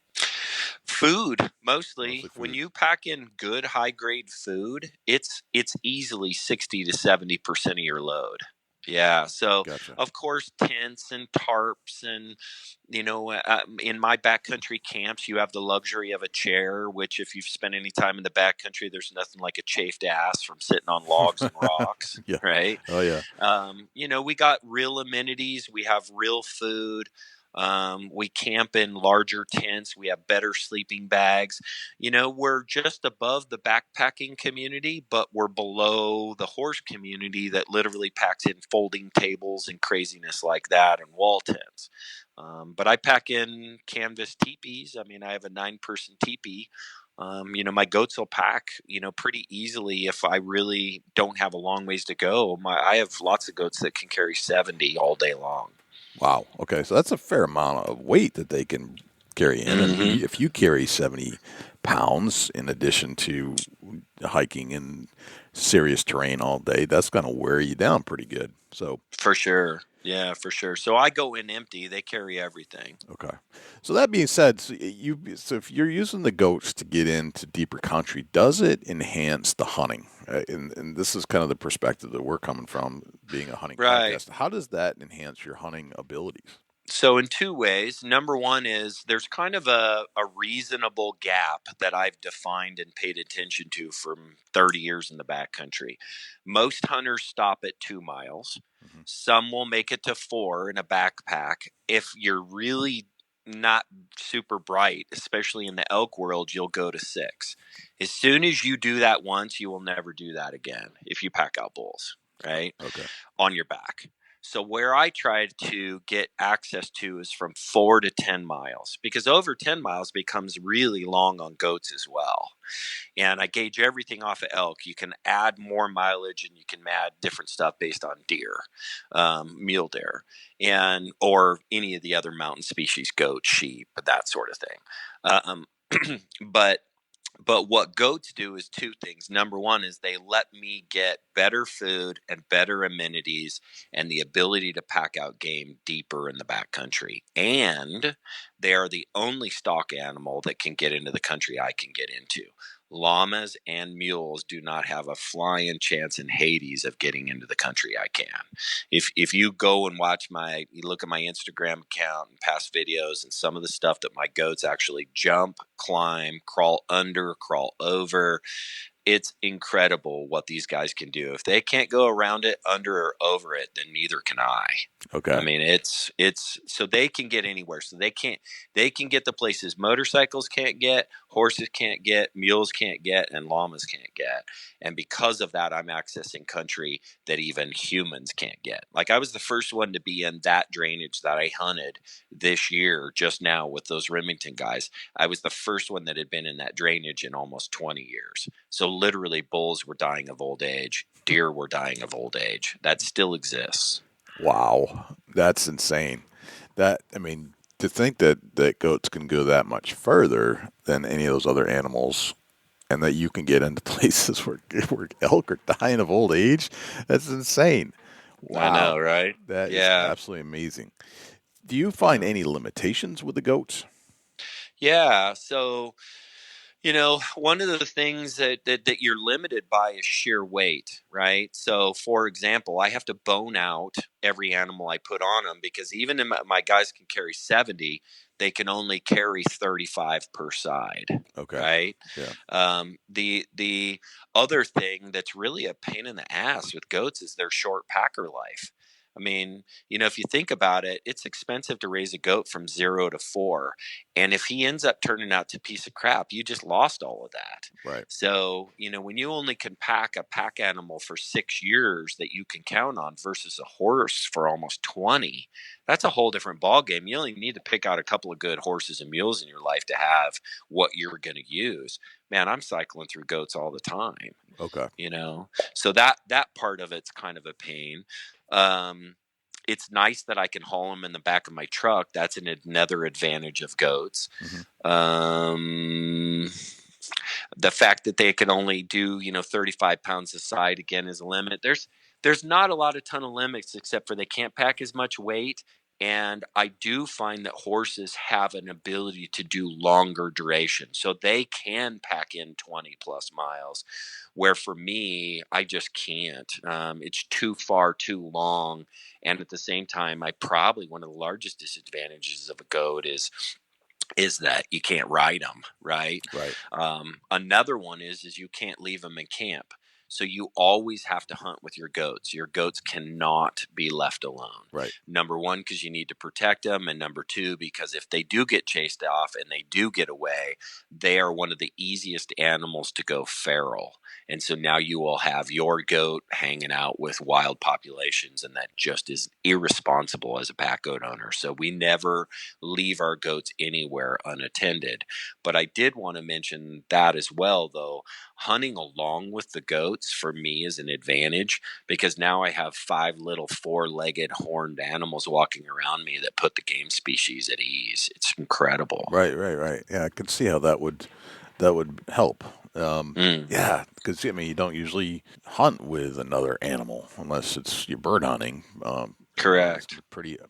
Food, mostly. Food. When you pack in good high grade food, it's easily 60 to 70% of your load. Yeah. So Gotcha. of course, tents and tarps and, in my backcountry camps, you have the luxury of a chair, which if you've spent any time in the backcountry, there's nothing like a chafed ass from sitting on logs and rocks. Yeah. Right. Oh yeah. We got real amenities. We have real food. We camp in larger tents. We have better sleeping bags. We're just above the backpacking community, but we're below the horse community that literally packs in folding tables and craziness like that and wall tents. But I pack in canvas teepees. I mean, I have a 9-person teepee. My goats will pack, pretty easily if I really don't have a long ways to go. I have lots of goats that can carry 70 all day long. Wow. Okay. So that's a fair amount of weight that they can carry in. Mm-hmm. And if you carry 70 pounds in addition to hiking in serious terrain all day, that's going to wear you down pretty good. So for sure. Yeah, for sure. So I go in empty. They carry everything. Okay. So that being said, so if you're using the goats to get into deeper country, does it enhance the hunting? And this is kind of the perspective that we're coming from, being a hunting podcast. How does that enhance your hunting abilities? So in 2 ways. Number one is there's kind of a reasonable gap that I've defined and paid attention to from 30 years in the backcountry. Most hunters stop at 2 miles. Mm-hmm. Some will make it to 4 in a backpack. If you're really not super bright, especially in the elk world, you'll go to 6. As soon as you do that once, you will never do that again if you pack out bulls, right? Okay. On your back. So where I tried to get access to is from 4 to 10 miles, because over 10 miles becomes really long on goats as well. And I gauge everything off of elk. You can add more mileage and you can add different stuff based on deer, mule deer, or any of the other mountain species, goat, sheep, that sort of thing. But what goats do is 2 things. Number one is they let me get better food and better amenities and the ability to pack out game deeper in the backcountry. And they are the only stock animal that can get into the country I can get into. Llamas and mules do not have a flying chance in Hades of getting into the country I can. If you go and you look at my Instagram account and past videos and some of the stuff that my goats actually jump, climb, crawl under, crawl over, it's incredible what these guys can do. If they can't go around it, under or over it, then neither can I. Okay. I mean, it's so they can get anywhere. So they can get the places motorcycles can't get, horses can't get, mules can't get, and llamas can't get. And because of that, I'm accessing country that even humans can't get. Like I was the first one to be in that drainage that I hunted this year, just now with those Remington guys. I was the first one that had been in that drainage in almost 20 years. So literally bulls were dying of old age. Deer were dying of old age. That still exists. Wow. That's insane. To think that goats can go that much further than any of those other animals and that you can get into places where elk are dying of old age. That's insane. I know, Wow. right? That is Yeah. absolutely amazing. Do you find any limitations with the goats? Yeah. So, one of the things that you're limited by is sheer weight, right? So, for example, I have to bone out every animal I put on them because even if my guys can carry 70, they can only carry 35 per side, Okay. right? Yeah. The other thing that's really a pain in the ass with goats is their short packer life. I mean, if you think about it, it's expensive to raise a goat from 0 to 4. And if he ends up turning out to a piece of crap, you just lost all of that. Right. So, when you only can pack a pack animal for 6 years that you can count on versus a horse for almost 20, that's a whole different ballgame. You only need to pick out a couple of good horses and mules in your life to have what you're going to use. Man, I'm cycling through goats all the time. Okay. So that part of it's kind of a pain. It's nice that I can haul them in the back of my truck. That's another advantage of goats. Mm-hmm. The fact that they can only do 35 pounds a side again is a limit. There's not a lot of ton of limits except for they can't pack as much weight. And I do find that horses have an ability to do longer duration. So they can pack in 20 plus miles, where for me, I just can't. It's too far, too long. And at the same time, one of the largest disadvantages of a goat is that you can't ride them, right? Right. Another one is you can't leave them in camp. So you always have to hunt with your goats. Your goats cannot be left alone. Right. Number one, because you need to protect them. And number two, because if they do get chased off and they do get away, they are one of the easiest animals to go feral. And so now you will have your goat hanging out with wild populations, and that just is irresponsible as a pack goat owner. So we never leave our goats anywhere unattended. But I did want to mention that as well, though. Hunting along with the goats for me is an advantage because now I have 5 little 4-legged horned animals walking around me that put the game species at ease. It's incredible. Right. Yeah, I can see how that would help. Yeah, because you don't usually hunt with another animal unless you're bird hunting. Correct. It's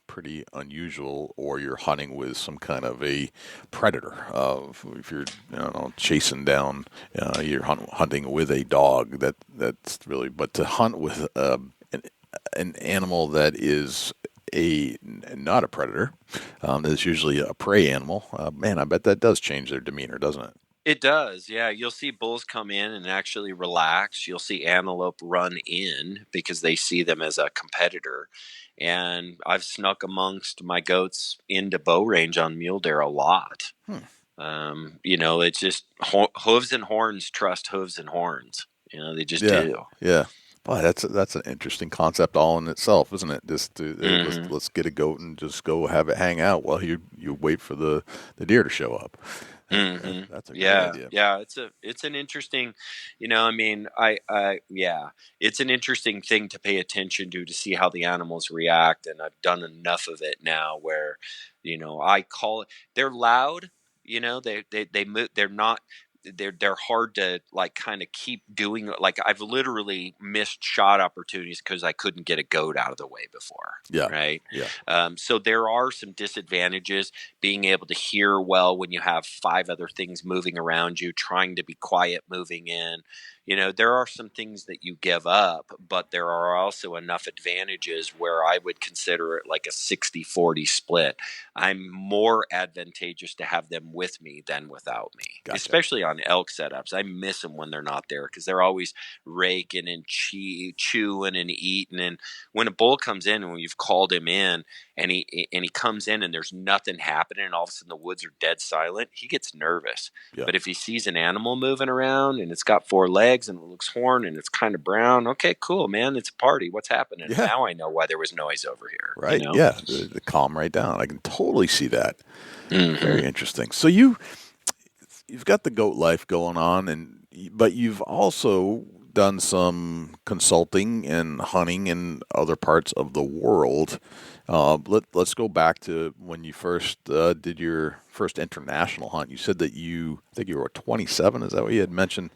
pretty unusual, or you're hunting with some kind of a predator. If you're chasing down, you're hunting with a dog. That's really. But to hunt with an animal that is not a predator, is usually a prey animal. Man, I bet that does change their demeanor, doesn't it? It does, yeah. You'll see bulls come in and actually relax. You'll see antelope run in because they see them as a competitor. And I've snuck amongst my goats into bow range on mule deer a lot. It's just hooves and horns trust hooves and horns. They just do. Yeah. Boy, that's an interesting concept all in itself, isn't it? Just to, let's get a goat and just go have it hang out while you wait for the deer to show up. Mm-hmm. That's a good idea. Yeah. It's an interesting, it's an interesting thing to pay attention to see how the animals react. And I've done enough of it now where, I call it, they're loud, they move, they're hard to kind of keep doing. I've literally missed shot opportunities because I couldn't get a goat out of the way before. Yeah. Right. Yeah. So there are some disadvantages being able to hear well when you have 5 other things moving around you, trying to be quiet, moving in. There are some things that you give up, but there are also enough advantages where I would consider it like a 60-40 split. I'm more advantageous to have them with me than without me, Gotcha. Especially on elk setups. I miss them when they're not there because they're always raking and chewing and eating. And when a bull comes in and when you've called him in and he comes in and there's nothing happening and all of a sudden the woods are dead silent, he gets nervous. Yeah. But if he sees an animal moving around and it's got 4 legs and it looks horned and it's kind of brown, okay, cool, man, it's a party. What's happening? Yeah. Now I know why there was noise over here. Right. Yeah. The calm right down. I can totally see that. Mm-hmm. Very interesting. So you've got the goat life going on, but you've also done some consulting and hunting in other parts of the world. Let's go back to when you first did your first international hunt. You said that I think you were 27. Is that what you had mentioned?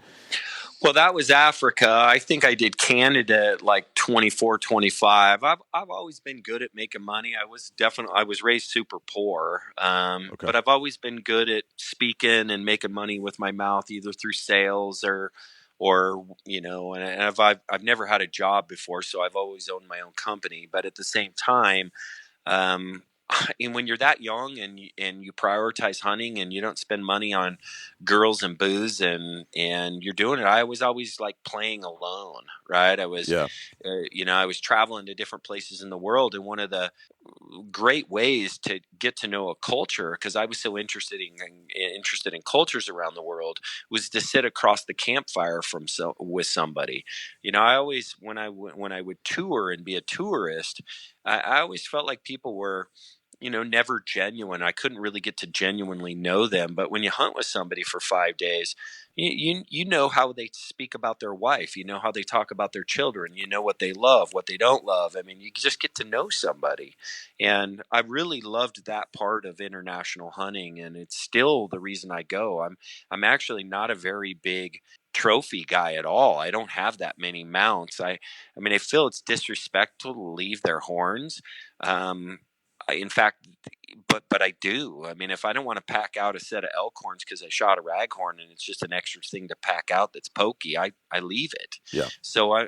Well, that was Africa. I think I did Canada at like 24, 25. I've always been good at making money. I was raised super poor. Okay. But I've always been good at speaking and making money with my mouth, either through sales or and I've never had a job before, so I've always owned my own company. But at the same time, um, and when you're that young and you prioritize hunting and you don't spend money on girls and booze and you're doing it, I was always like playing alone, right? I was, Yeah. I was traveling to different places in the world, and one of the great ways to get to know a culture, because I was so interested in cultures around the world, was to sit across the campfire with somebody. I always when I would tour and be a tourist, I always felt like people were never genuine. I couldn't really get to genuinely know them. But when you hunt with somebody for 5 days, you know how they speak about their wife. You know how they talk about their children. You know what they love, what they don't love. I mean, you just get to know somebody. And I really loved that part of international hunting, and it's still the reason I go. I'm actually not a very big trophy guy at all. I don't have that many mounts. I mean, I feel it's disrespectful to leave their horns. In fact, but I do. I mean, if I don't want to pack out a set of elk horns because I shot a raghorn and it's just an extra thing to pack out that's pokey, I leave it. Yeah. So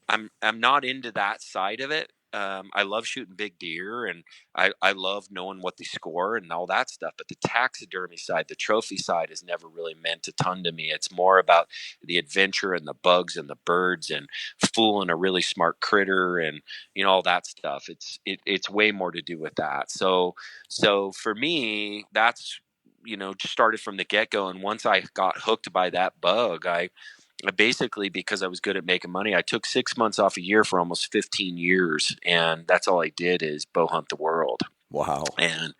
I'm not into that side of it. I love shooting big deer, and I love knowing what they score and all that stuff. But the taxidermy side, the trophy side, has never really meant a ton to me. It's more about the adventure and the bugs and the birds and fooling a really smart critter and all that stuff. It's way more to do with that. So for me, that's just started from the get go. And once I got hooked by that bug, I basically, because I was good at making money, I took 6 months off a year for almost 15 years. And that's all I did is bow hunt the world. Wow. And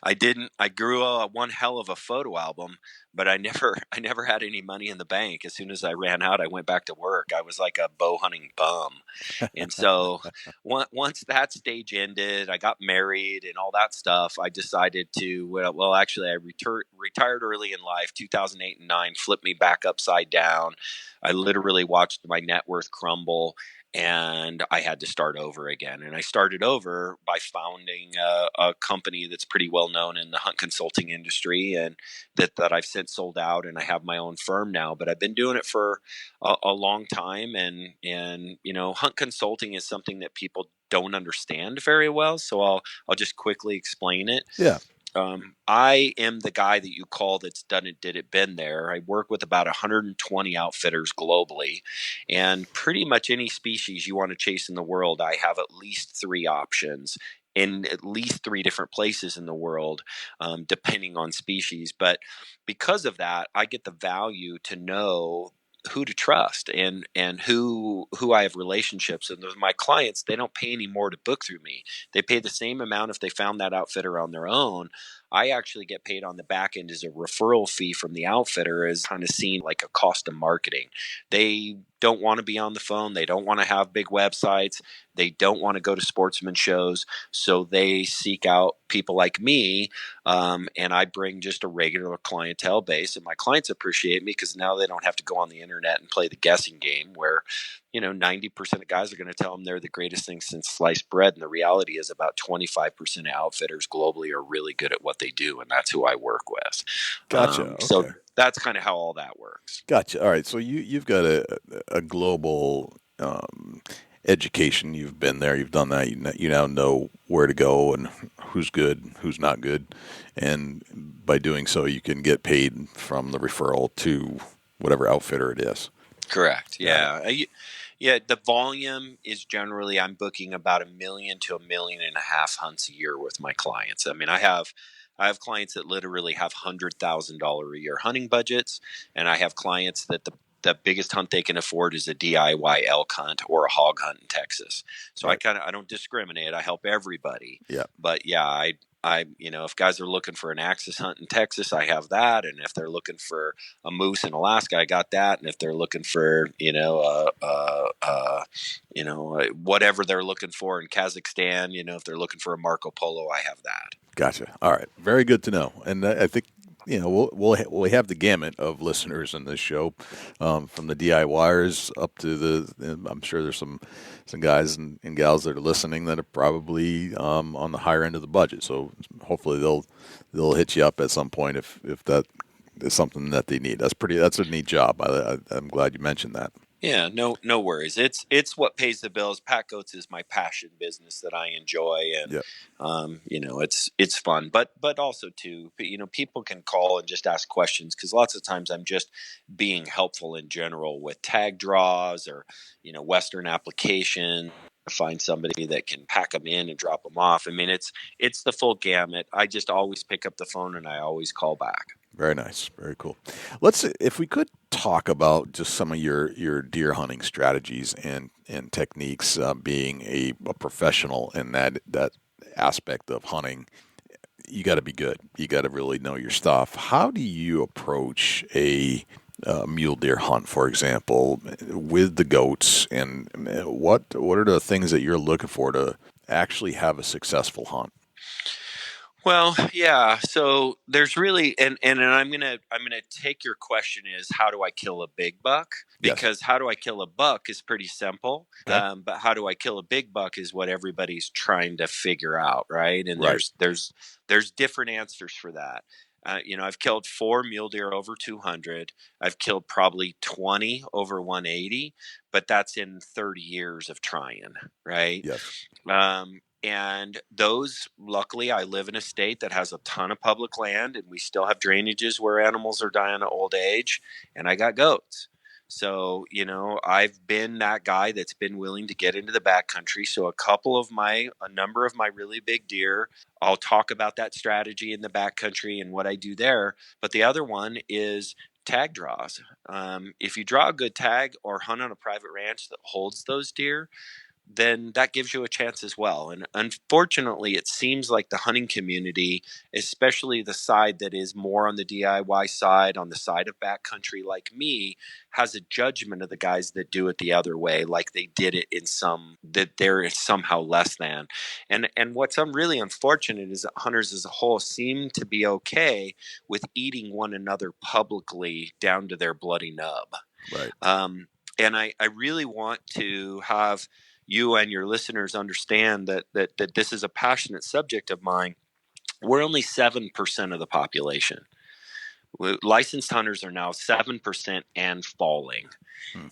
I grew one hell of a photo album, but I never had any money in the bank. As soon as I ran out, I went back to work. I was like a bow hunting bum. And so once that stage ended, I got married and all that stuff. I decided to, actually, I retired early in life, 2008 and 9, flipped me back upside down. I literally watched my net worth crumble. And I had to start over again. And I started over by founding a company that's pretty well known in the hunt consulting industry, and that I've since sold out, and I have my own firm now. But I've been doing it for a long time, and hunt consulting is something that people don't understand very well. So I'll just quickly explain it. Yeah. I am the guy that you call that's done it, did it, been there. I work with about 120 outfitters globally, and pretty much any species you want to chase in the world, I have at least 3 options in at least 3 different places in the world, depending on species. But because of that, I get the value to know who to trust and who I have relationships. And my clients, they don't pay any more to book through me. They pay the same amount if they found that outfitter on their own. I actually get paid on the back end as a referral fee from the outfitter, as kind of seen like a cost of marketing. They don't want to be on the phone. They don't want to have big websites. They don't want to go to sportsman shows. So they seek out people like me, and I bring just a regular clientele base. And my clients appreciate me because now they don't have to go on the internet and play the guessing game where 90% of guys are going to tell them they're the greatest thing since sliced bread. And the reality is about 25% of outfitters globally are really good at what they do. And that's who I work with. Gotcha. Okay. So that's kind of how all that works. Gotcha. All right. So you've got a global education. You've been there. You've done that. You now know where to go and who's good, who's not good. And by doing so, you can get paid from the referral to whatever outfitter it is. Correct. Yeah. Yeah, the volume is generally I'm booking about 1 million to 1.5 million hunts a year with my clients. I mean, I have clients that literally have $100,000 a year hunting budgets, and I have clients that the biggest hunt they can afford is a DIY elk hunt or a hog hunt in Texas. So right. I don't discriminate. I help everybody. Yeah. But yeah, if guys are looking for an axis hunt in Texas, I have that. And if they're looking for a moose in Alaska, I got that. And if they're looking for, whatever they're looking for in Kazakhstan, if they're looking for a Marco Polo, I have that. Gotcha. All right. Very good to know. And I think, we'll have the gamut of listeners in this show, from the DIYers up to I'm sure there's some guys and gals that are listening that are probably on the higher end of the budget. So hopefully they'll hit you up at some point if that is something that they need. That's a neat job. I'm glad you mentioned that. Yeah, no worries. It's what pays the bills. Pack goats is my passion business that I enjoy, and Yep. it's fun. But also too, people can call and just ask questions, because lots of times I'm just being helpful in general with tag draws or Western application. Find somebody that can pack them in and drop them off. I mean, it's the full gamut. I just always pick up the phone and I always call back. Very nice. Very cool. If we could talk about just some of your deer hunting strategies and techniques, being a professional in that aspect of hunting, you got to be good. You got to really know your stuff. How do you approach a mule deer hunt, for example, with the goats, and what are the things that you're looking for to actually have a successful hunt? Well, yeah. So there's really, and I'm gonna take your question is, how do I kill a big buck? Yes. Because how do I kill a buck is pretty simple. Okay. But how do I kill a big buck is what everybody's trying to figure out, right? And Right. there's different answers for that. I've killed 4 mule deer over 200. I've killed probably 20 over 180, but that's in 30 years of trying, right? Yes. And those, luckily, I live in a state that has a ton of public land, and we still have drainages where animals are dying of old age, and I got goats. So, I've been that guy that's been willing to get into the backcountry. So a number of my really big deer, I'll talk about that strategy in the backcountry and what I do there. But the other one is tag draws. If you draw a good tag or hunt on a private ranch that holds those deer, then that gives you a chance as well. And unfortunately, it seems like the hunting community, especially the side that is more on the DIY side, on the side of backcountry like me, has a judgment of the guys that do it the other way, like they did it that they're somehow less than. And what's really unfortunate is that hunters as a whole seem to be okay with eating one another publicly down to their bloody nub. Right. And I really want to have you and your listeners understand that this is a passionate subject of mine. We're only 7% of the population. Licensed hunters are now 7% and falling.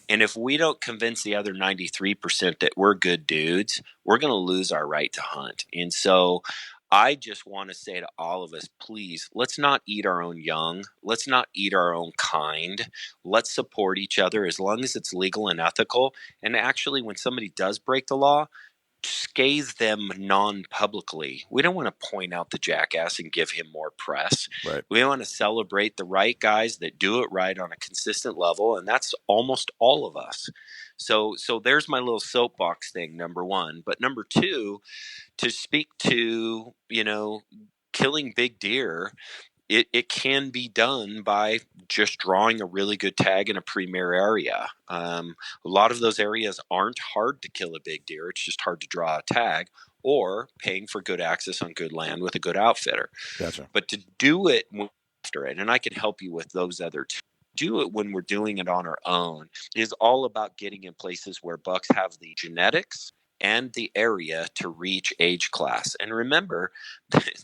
And if we don't convince the other 93% that we're good dudes, we're going to lose our right to hunt. And so I just want to say to all of us, please, let's not eat our own young. Let's not eat our own kind. Let's support each other as long as it's legal and ethical. And actually, when somebody does break the law, scathe them non-publicly. We don't want to point out the jackass and give him more press. Right. We want to celebrate the right guys that do it right on a consistent level, and that's almost all of us. So there's my little soapbox thing, number one. But number two, to speak to, killing big deer, it can be done by just drawing a really good tag in a premier area. A lot of those areas aren't hard to kill a big deer. It's just hard to draw a tag, or paying for good access on good land with a good outfitter. Gotcha. But to do it after it, and I can help you with those other two, do it when we're doing it on our own, is all about getting in places where bucks have the genetics and the area to reach age class. And remember,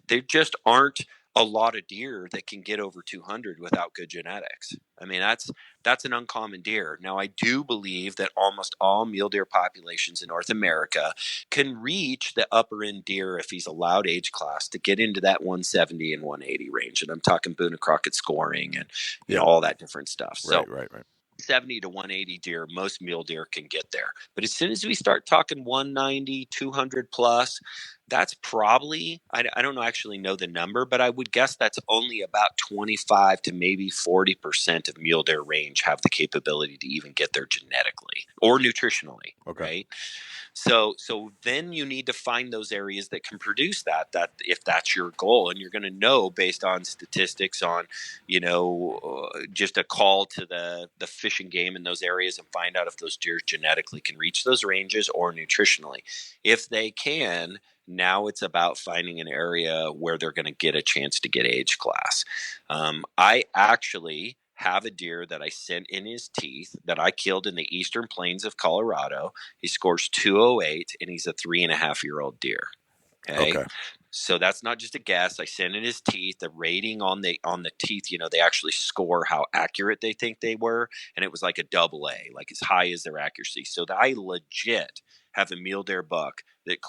there just aren't a lot of deer that can get over 200 without good genetics. I mean, that's an uncommon deer. Now, I do believe that almost all mule deer populations in North America can reach the upper end deer if he's allowed age class to get into that 170 and 180 range. And I'm talking Boone and Crockett scoring and all that different stuff. So, Right. 70 to 180 deer, most mule deer can get there. But as soon as we start talking 190, 200 plus, that's probably, I don't actually know the number, but I would guess that's only about 25 to maybe 40% of mule deer range have the capability to even get there genetically or nutritionally, Okay. right? So then you need to find those areas that can produce that if that's your goal, and you're going to know based on statistics on, just a call to the fish and game in those areas and find out if those deer genetically can reach those ranges or nutritionally. If they can, now it's about finding an area where they're going to get a chance to get age class. I actually have a deer that I sent in his teeth that I killed in the eastern plains of Colorado. He scores 208 and he's a 3.5-year-old deer. Okay. So that's not just a guess. I sent in his teeth. The rating on the teeth, they actually score how accurate they think they were, and it was like a AA, like as high as their accuracy. So that I legit have a mule deer buck that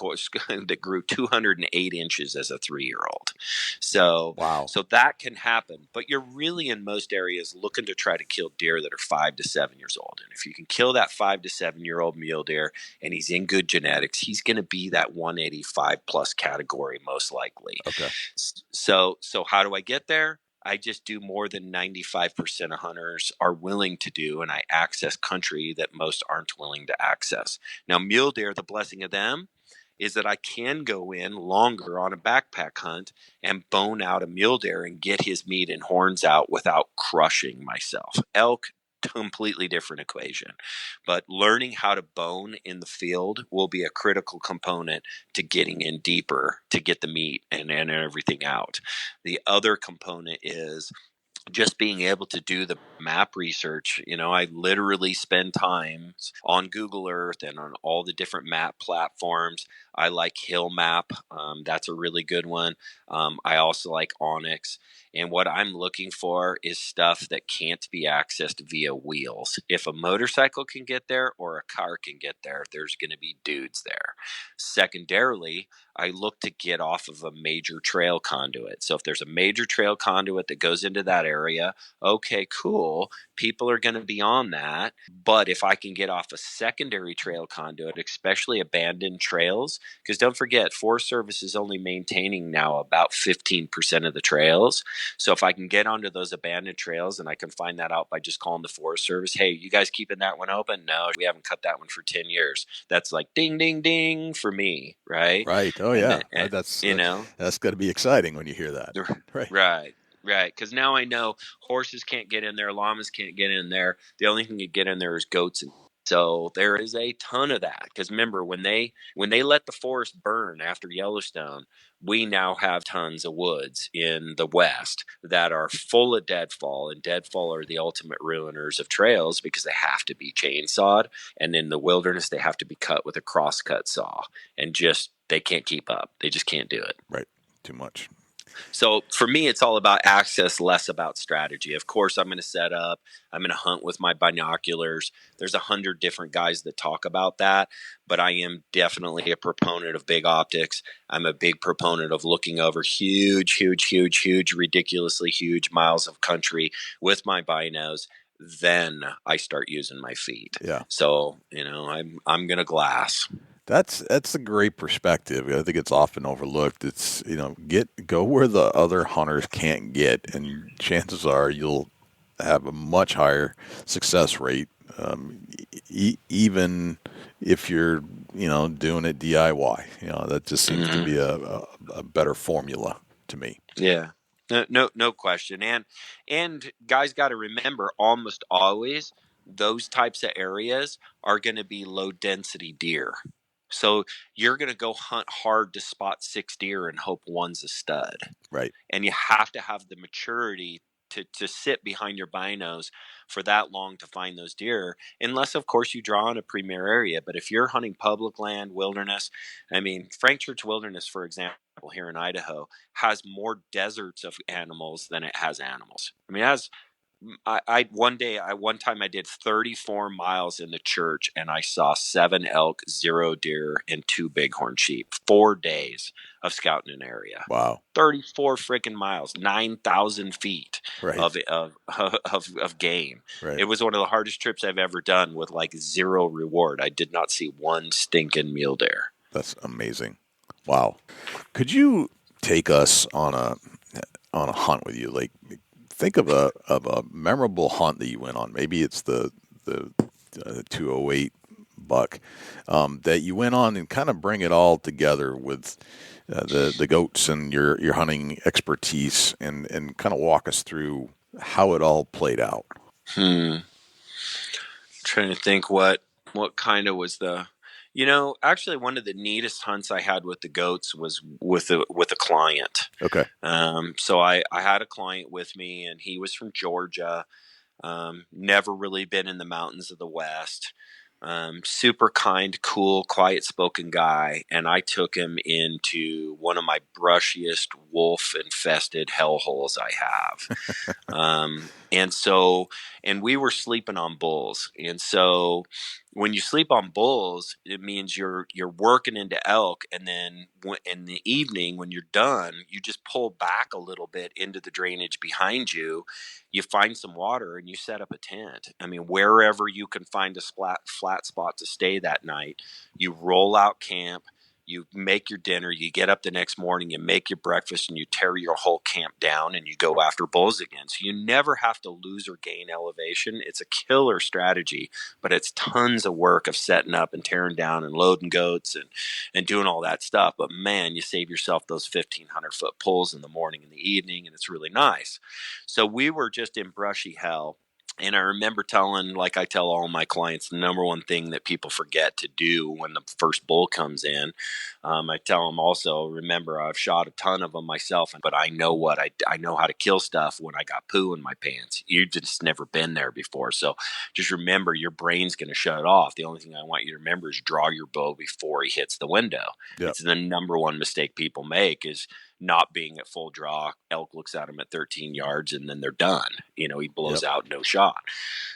grew 208 inches as a 3-year-old. So wow. So that can happen, but you're really in most areas looking to try to kill deer that are 5 to 7 years old. And if you can kill that 5 to 7-year-old mule deer and he's in good genetics, he's going to be that 185 plus category most likely. Okay. So how do I get there? I just do more than 95% of hunters are willing to do, and I access country that most aren't willing to access. Now, mule deer, the blessing of them is that I can go in longer on a backpack hunt and bone out a mule deer and get his meat and horns out without crushing myself. Elk, completely different equation. But learning how to bone in the field will be a critical component to getting in deeper to get the meat and everything out. The other component is just being able to do the map research. I literally spend time on Google Earth and on all the different map platforms. I like Hill Map. That's a really good one. I also like Onyx. And what I'm looking for is stuff that can't be accessed via wheels. If a motorcycle can get there or a car can get there, there's going to be dudes there. Secondarily, I look to get off of a major trail conduit. So if there's a major trail conduit that goes into that area, okay, cool. People are going to be on that. But if I can get off a secondary trail conduit, especially abandoned trails, because don't forget, Forest Service is only maintaining now about 15% of the trails. So if I can get onto those abandoned trails, and I can find that out by just calling the Forest Service, hey, you guys keeping that one open? No, we haven't cut that one for 10 years. That's like ding, ding, ding for me, right? Right. Oh, yeah. And That's going to be exciting when you hear that. Right. Right. Because now I know horses can't get in there, llamas can't get in there. The only thing that get in there is goats. And so there is a ton of that. Because remember, when they let the forest burn after Yellowstone, we now have tons of woods in the West that are full of deadfall, and deadfall are the ultimate ruiners of trails because they have to be chainsawed. And in the wilderness, they have to be cut with a crosscut saw, and they can't keep up. They just can't do it. Right. Too much. So for me, it's all about access, less about strategy. Of course, I'm going to set up. I'm going to hunt with my binoculars. There's 100 different guys that talk about that, but I am definitely a proponent of big optics. I'm a big proponent of looking over huge, ridiculously huge miles of country with my binos. Then I start using my feet. Yeah. So, I'm going to glass. That's a great perspective. I think it's often overlooked. It's, go where the other hunters can't get, and chances are you'll have a much higher success rate, even if you're, doing it DIY. That just seems to be a better formula to me. Yeah. No question. And guys got to remember, almost always those types of areas are going to be low density deer. So you're going to go hunt hard to spot 6 deer and hope one's a stud. Right. And you have to have the maturity to sit behind your binos for that long to find those deer, unless, of course, you draw in a premier area. But if you're hunting public land, wilderness, Frank Church Wilderness, for example, here in Idaho, has more deserts of animals than it has animals. It has. One time I did 34 miles in the church, and I saw 7 elk, 0 deer, and 2 bighorn sheep. 4 days of scouting an area. Wow. 34 freaking miles, 9,000 feet of game. Right. It was one of the hardest trips I've ever done with 0 reward. I did not see one stinking mule deer. That's amazing. Wow. Could you take us on a hunt with you? Like, think of a memorable hunt that you went on. Maybe it's the 208 buck that you went on, and kind of bring it all together with the goats and your hunting expertise, and kind of walk us through how it all played out. Trying to think what kind of was the, actually one of the neatest hunts I had with the goats was with a client. Okay. So I had a client with me, and he was from Georgia. Never really been in the mountains of the West. Super kind, cool, quiet-spoken guy, and I took him into one of my brushiest, wolf-infested hellholes I have. And we were sleeping on bulls, and so when you sleep on bulls, it means you're working into elk, and then in the evening when you're done, you just pull back a little bit into the drainage behind you. You find some water and you set up a tent. I mean, wherever you can find a flat spot to stay that night, you roll out camp, you make your dinner, you get up the next morning, you make your breakfast, and you tear your whole camp down, and you go after bulls again. So you never have to lose or gain elevation. It's a killer strategy, but it's tons of work of setting up and tearing down and loading goats and doing all that stuff. But man, you save yourself those 1,500-foot pulls in the morning and the evening, and it's really nice. So we were just in brushy hell. And I remember telling, like I tell all my clients, the number one thing that people forget to do when the first bull comes in, I tell them also, remember, I've shot a ton of them myself, but I know I know how to kill stuff when I got poo in my pants. You've just never been there before. So just remember, your brain's going to shut off. The only thing I want you to remember is draw your bow before he hits the window. Yep. It's the number one mistake people make is not being at full draw. Elk looks at him at 13 yards and then they're done. He blows out, no shot.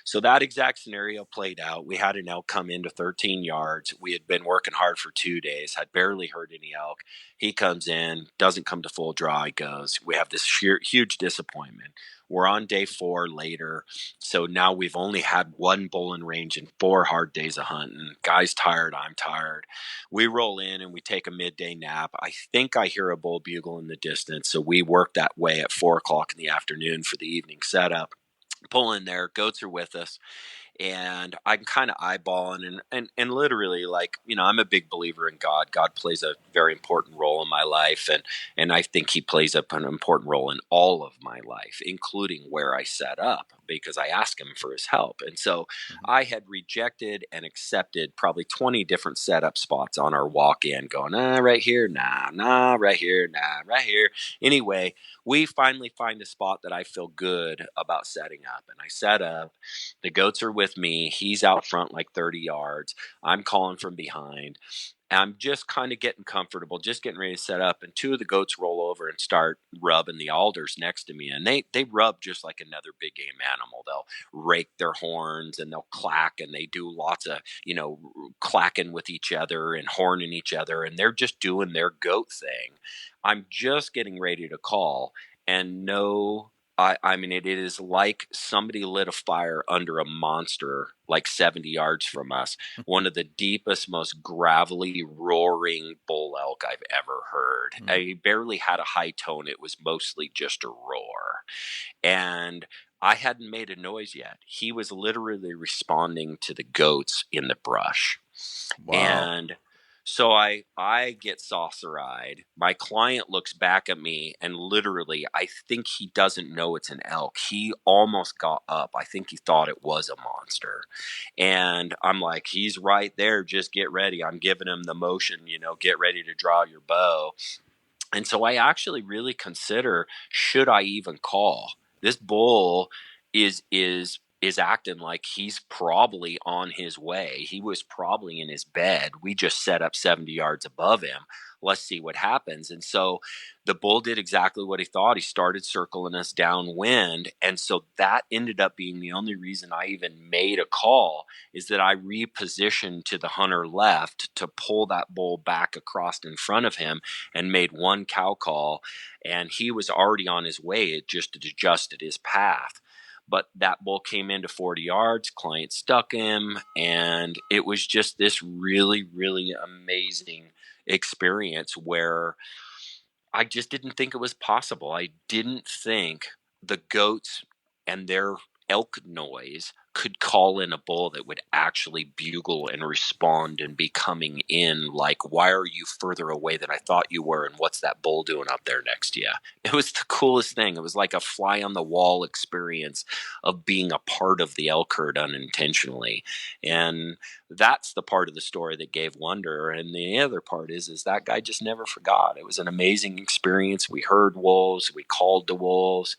So that exact scenario played out. We had an elk come into 13 yards. We had been working hard for 2 days, had barely heard any elk. He comes in, doesn't come to full draw. He goes. We have this huge disappointment. We're on day 4 later. So now we've only had one bull in range in 4 hard days of hunting. Guy's tired. I'm tired. We roll in and we take a midday nap. I think I hear a bull bugle in the distance. So we work that way at 4 o'clock in the afternoon for the evening setup. Pull in there. Goats are with us. And I'm kind of eyeballing and literally, like, I'm a big believer in God. God plays a very important role in my life. And I think he plays an important role in all of my life, including where I set up, because I ask him for his help. And so I had rejected and accepted probably 20 different setup spots on our walk in, going, right here, nah, right here, nah, right here. Anyway, we finally find a spot that I feel good about setting up. And I set up. The goats are with me. He's out front like 30 yards. I'm calling from behind. And I'm just kind of getting comfortable, just getting ready to set up. And 2 of the goats roll over and start rubbing the alders next to me. And they rub just like another big game animal. They'll rake their horns and they'll clack, and they do lots of, clacking with each other and horning each other. And they're just doing their goat thing. I'm just getting ready to call, and no, I mean, it is like somebody lit a fire under a monster like 70 yards from us. One of the deepest, most gravelly, roaring bull elk I've ever heard. I barely had a high tone. It was mostly just a roar. And I hadn't made a noise yet. He was literally responding to the goats in the brush. Wow. And so I get saucer-eyed. My client looks back at me, and literally, I think he doesn't know it's an elk. He almost got up. I think he thought it was a monster. And I'm like, he's right there. Just get ready. I'm giving him the motion, get ready to draw your bow. And so I actually really consider, should I even call? This bull is acting like he's probably on his way. He was probably in his bed. We just set up 70 yards above him. Let's see what happens. And so the bull did exactly what he thought. He started circling us downwind. And so that ended up being the only reason I even made a call, is that I repositioned to the hunter left to pull that bull back across in front of him and made one cow call. And he was already on his way. It just adjusted his path. but that bull came into 40 yards, client stuck him, and it was just this really, really amazing experience where I just didn't think it was possible. I didn't think the goats and their elk noise could call in a bull that would actually bugle and respond and be coming in like, why are you further away than I thought you were? And what's that bull doing up there next to you? It was the coolest thing. It was like a fly on the wall experience of being a part of the elk herd unintentionally. And that's the part of the story that gave wonder. And the other part is that guy just never forgot. It was an amazing experience. We heard wolves. We called the wolves.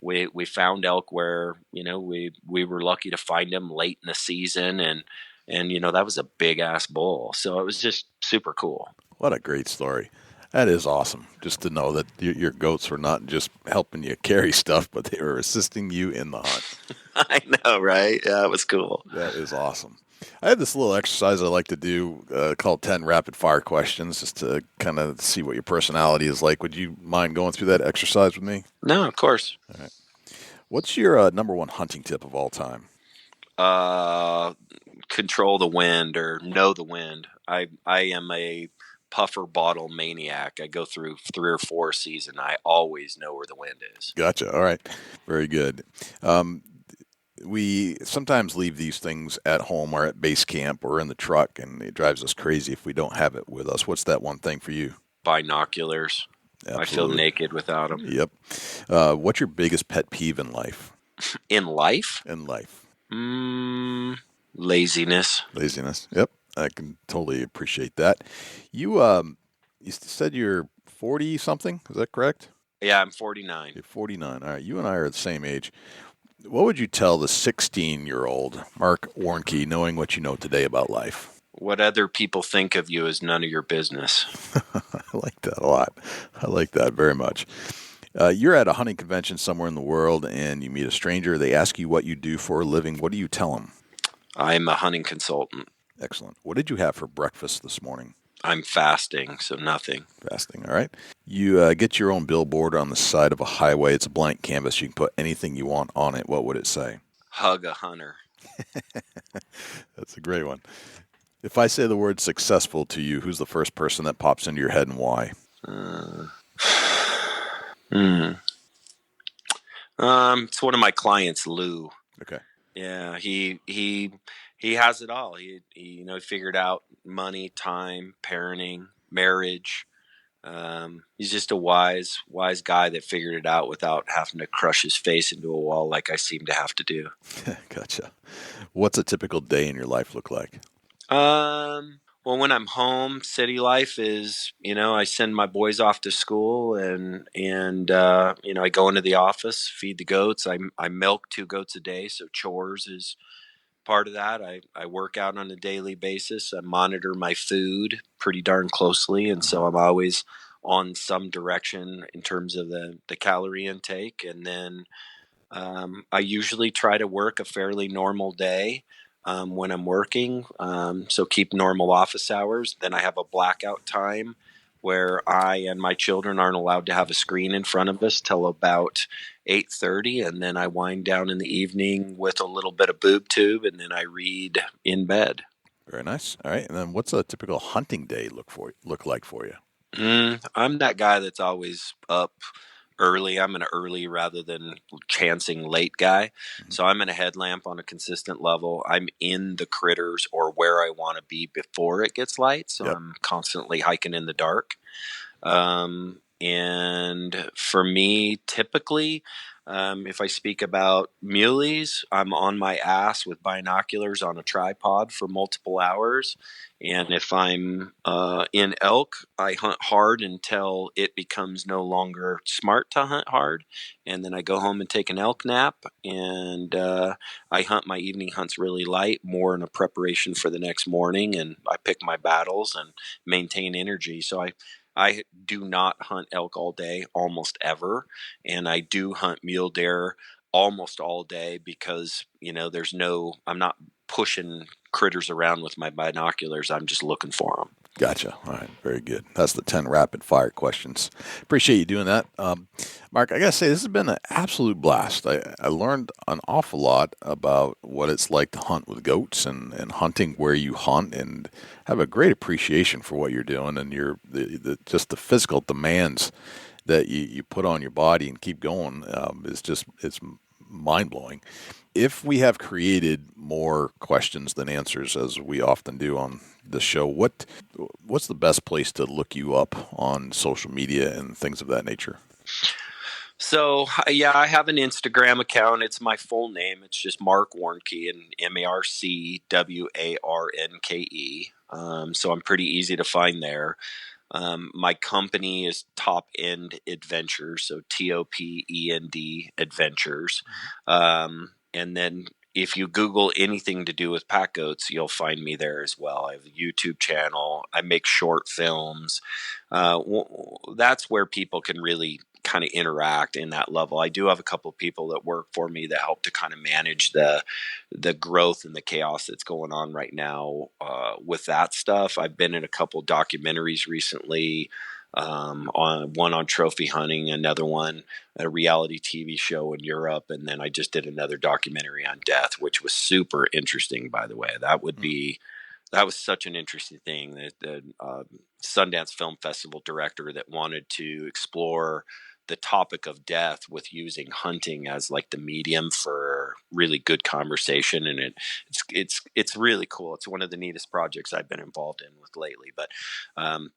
We found elk where, we were lucky to find them late in the season. And that was a big ass bull. So it was just super cool. What a great story. That is awesome. Just to know that your goats were not just helping you carry stuff, but they were assisting you in the hunt. I know, right? Yeah, it was cool. That is awesome. I have this little exercise I like to do called 10 rapid fire questions just to kind of see what your personality is like. Would you mind going through that exercise with me? No, of course. All right. What's your number one hunting tip of all time? Control the wind or know the wind. I am a puffer bottle maniac. I go through 3 or 4 seasons. I always know where the wind is. Gotcha. All right. Very good. We sometimes leave these things at home or at base camp or in the truck, and it drives us crazy if we don't have it with us. What's that one thing for you? Binoculars. Absolutely. I feel naked without them. Yep. What's your biggest pet peeve in life? In life? In life. Laziness. Laziness. Yep. I can totally appreciate that. You said you're 40 something. Is that correct? Yeah, I'm 49. You're 49. All right. You and I are the same age. What would you tell the 16-year-old Marc Warnke, knowing what you know today about life? What other people think of you is none of your business. I like that a lot. I like that very much. You're at a hunting convention somewhere in the world, and you meet a stranger. They ask you what you do for a living. What do you tell them? I'm a hunting consultant. Excellent. What did you have for breakfast this morning? I'm fasting, so nothing. Fasting, all right. You get your own billboard on the side of a highway. It's a blank canvas. You can put anything you want on it. What would it say? Hug a hunter. That's a great one. If I say the word successful to you, who's the first person that pops into your head and why? It's one of my clients, Lou. Okay. Yeah, he has it all. He figured out money, time, parenting, marriage. He's just a wise guy that figured it out without having to crush his face into a wall like I seem to have to do. Gotcha. What's a typical day in your life look like? Well, when I'm home, city life is, I send my boys off to school and I go into the office, feed the goats. I milk 2 goats a day. So chores is part of that. I work out on a daily basis. I monitor my food pretty darn closely. And so I'm always on some direction in terms of the calorie intake. And then, I usually try to work a fairly normal day. When I'm working, so keep normal office hours. Then I have a blackout time where I and my children aren't allowed to have a screen in front of us till about 8:30, and then I wind down in the evening with a little bit of boob tube, and then I read in bed. Very nice. All right, and then what's a typical hunting day look like for you? I'm that guy that's always up early. I'm an early rather than chancing late guy. Mm-hmm. So I'm in a headlamp on a consistent level. I'm in the critters or where I want to be before it gets light. So Yep. I'm constantly hiking in the dark. And for me, typically, if I speak about muleys, I'm on my ass with binoculars on a tripod for multiple hours. And if I'm in elk, I hunt hard until it becomes no longer smart to hunt hard. And then I go home and take an elk nap. And I hunt my evening hunts really light, more in a preparation for the next morning. And I pick my battles and maintain energy. So I do not hunt elk all day, almost ever. And I do hunt mule deer almost all day because, I'm not pushing critters around with my binoculars. I'm just looking for them. Gotcha. All right. Very good. That's the 10 rapid fire questions. Appreciate you doing that. Mark, I got to say, this has been an absolute blast. I learned an awful lot about what it's like to hunt with goats and hunting where you hunt, and have a great appreciation for what you're doing and just the physical demands that you put on your body and keep going it's mind-blowing. If we have created more questions than answers, as we often do on the show, what's the best place to look you up on social media and things of that nature? So, yeah, I have an Instagram account. It's my full name. It's just Marc Warnke, and MarcWarnke. So I'm pretty easy to find there. My company is Top End Adventures, so TOPEND Adventures. And then if you Google anything to do with pack goats, you'll find me there as well. I have a YouTube channel. I make short films. That's where people can really kind of interact in that level. I do have a couple of people that work for me that help to kind of manage the growth and the chaos that's going on right now with that stuff. I've been in a couple documentaries recently, on trophy hunting, another one, a reality TV show in Europe, and then I just did another documentary on death, which was super interesting, by the way. That was such an interesting thing. The Sundance Film Festival director that wanted to explore the topic of death with using hunting as like the medium for really good conversation, and it's really cool. It's one of the neatest projects I've been involved in with lately, but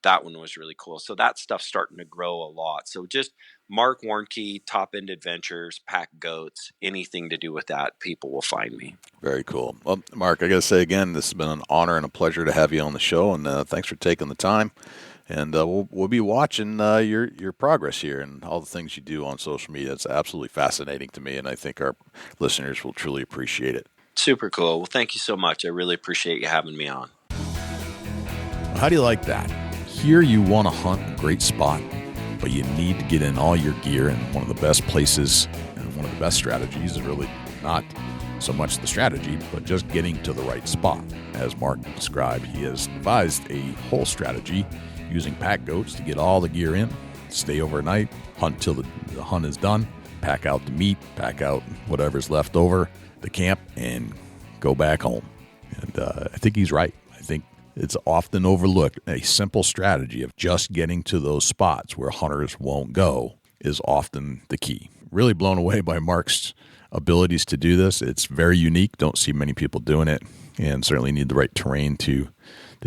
that one was really cool. So that stuff's starting to grow a lot. So just Marc Warnke, Top End Adventures, pack goats, anything to do with that, people will find me. Very cool. Well, Mark, I got to say again, this has been an honor and a pleasure to have you on the show, and thanks for taking the time. And we'll be watching your progress here and all the things you do on social media. It's absolutely fascinating to me, and I think our listeners will truly appreciate it. Super cool. Well, thank you so much. I really appreciate you having me on. How do you like that? Here you want to hunt a great spot, but you need to get in all your gear, and one of the best places and one of the best strategies is really not so much the strategy, but just getting to the right spot. As Mark described, he has devised a whole strategy using pack goats to get all the gear in, stay overnight, hunt till the hunt is done, pack out the meat, pack out whatever's left over the camp, and go back home. And I think he's right. I think it's often overlooked. A simple strategy of just getting to those spots where hunters won't go is often the key. Really blown away by Mark's abilities to do this. It's very unique. Don't see many people doing it, and certainly need the right terrain to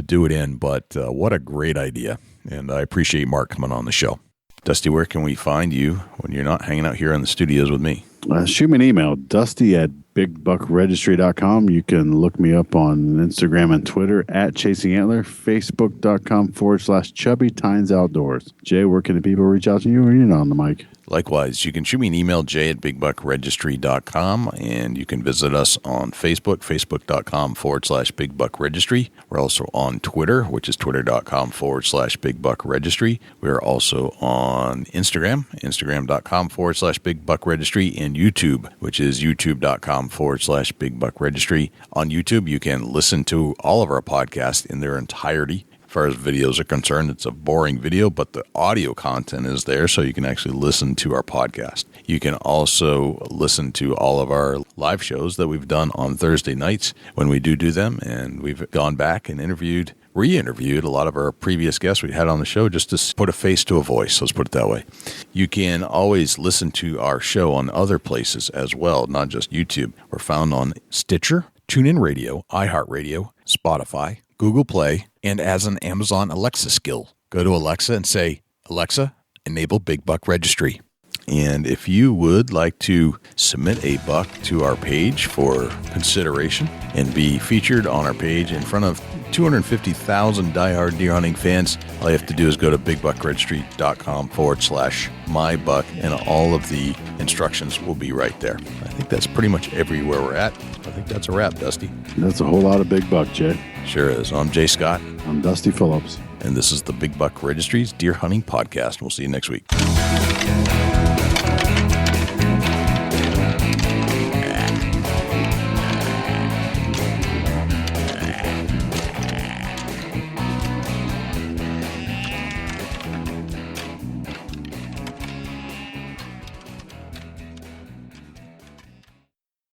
do it in. But what a great idea. And I appreciate Mark coming on the show. Dusty, where can we find you when you're not hanging out here in the studios with me? Shoot me an email, dusty@bigbuckregistry.com. You can look me up on Instagram and Twitter @ChasingAntler, Facebook.com/Chubby Tines Outdoors. Jay, where can the people reach out to you when you're not on the mic? Likewise, you can shoot me an email, jay@bigbuckregistry.com, and you can visit us on Facebook, facebook.com/bigbuckregistry. We're also on Twitter, which is twitter.com/bigbuckregistry. We're also on Instagram, instagram.com/bigbuckregistry, and YouTube, which is youtube.com/bigbuckregistry. On YouTube, you can listen to all of our podcasts in their entirety. As far as videos are concerned, it's a boring video, but the audio content is there, so you can actually listen to our podcast. You can also listen to all of our live shows that we've done on Thursday nights when we do them, and we've gone back and re-interviewed a lot of our previous guests we had on the show just to put a face to a voice, let's put it that way. You can always listen to our show on other places as well, not just YouTube. We're found on Stitcher, TuneIn Radio, iHeartRadio, Spotify, Google Play, and as an Amazon Alexa skill. Go to Alexa and say, Alexa, enable Big Buck Registry. And if you would like to submit a buck to our page for consideration and be featured on our page in front of 250,000 diehard deer hunting fans, all you have to do is go to bigbuckregistry.com/mybuck, and all of the instructions will be right there. I think that's pretty much everywhere we're at. I think that's a wrap, Dusty. That's a whole lot of big buck, Jay. Sure is. I'm Jay Scott. I'm Dusty Phillips. And this is the Big Buck Registry's Deer Hunting Podcast. We'll see you next week.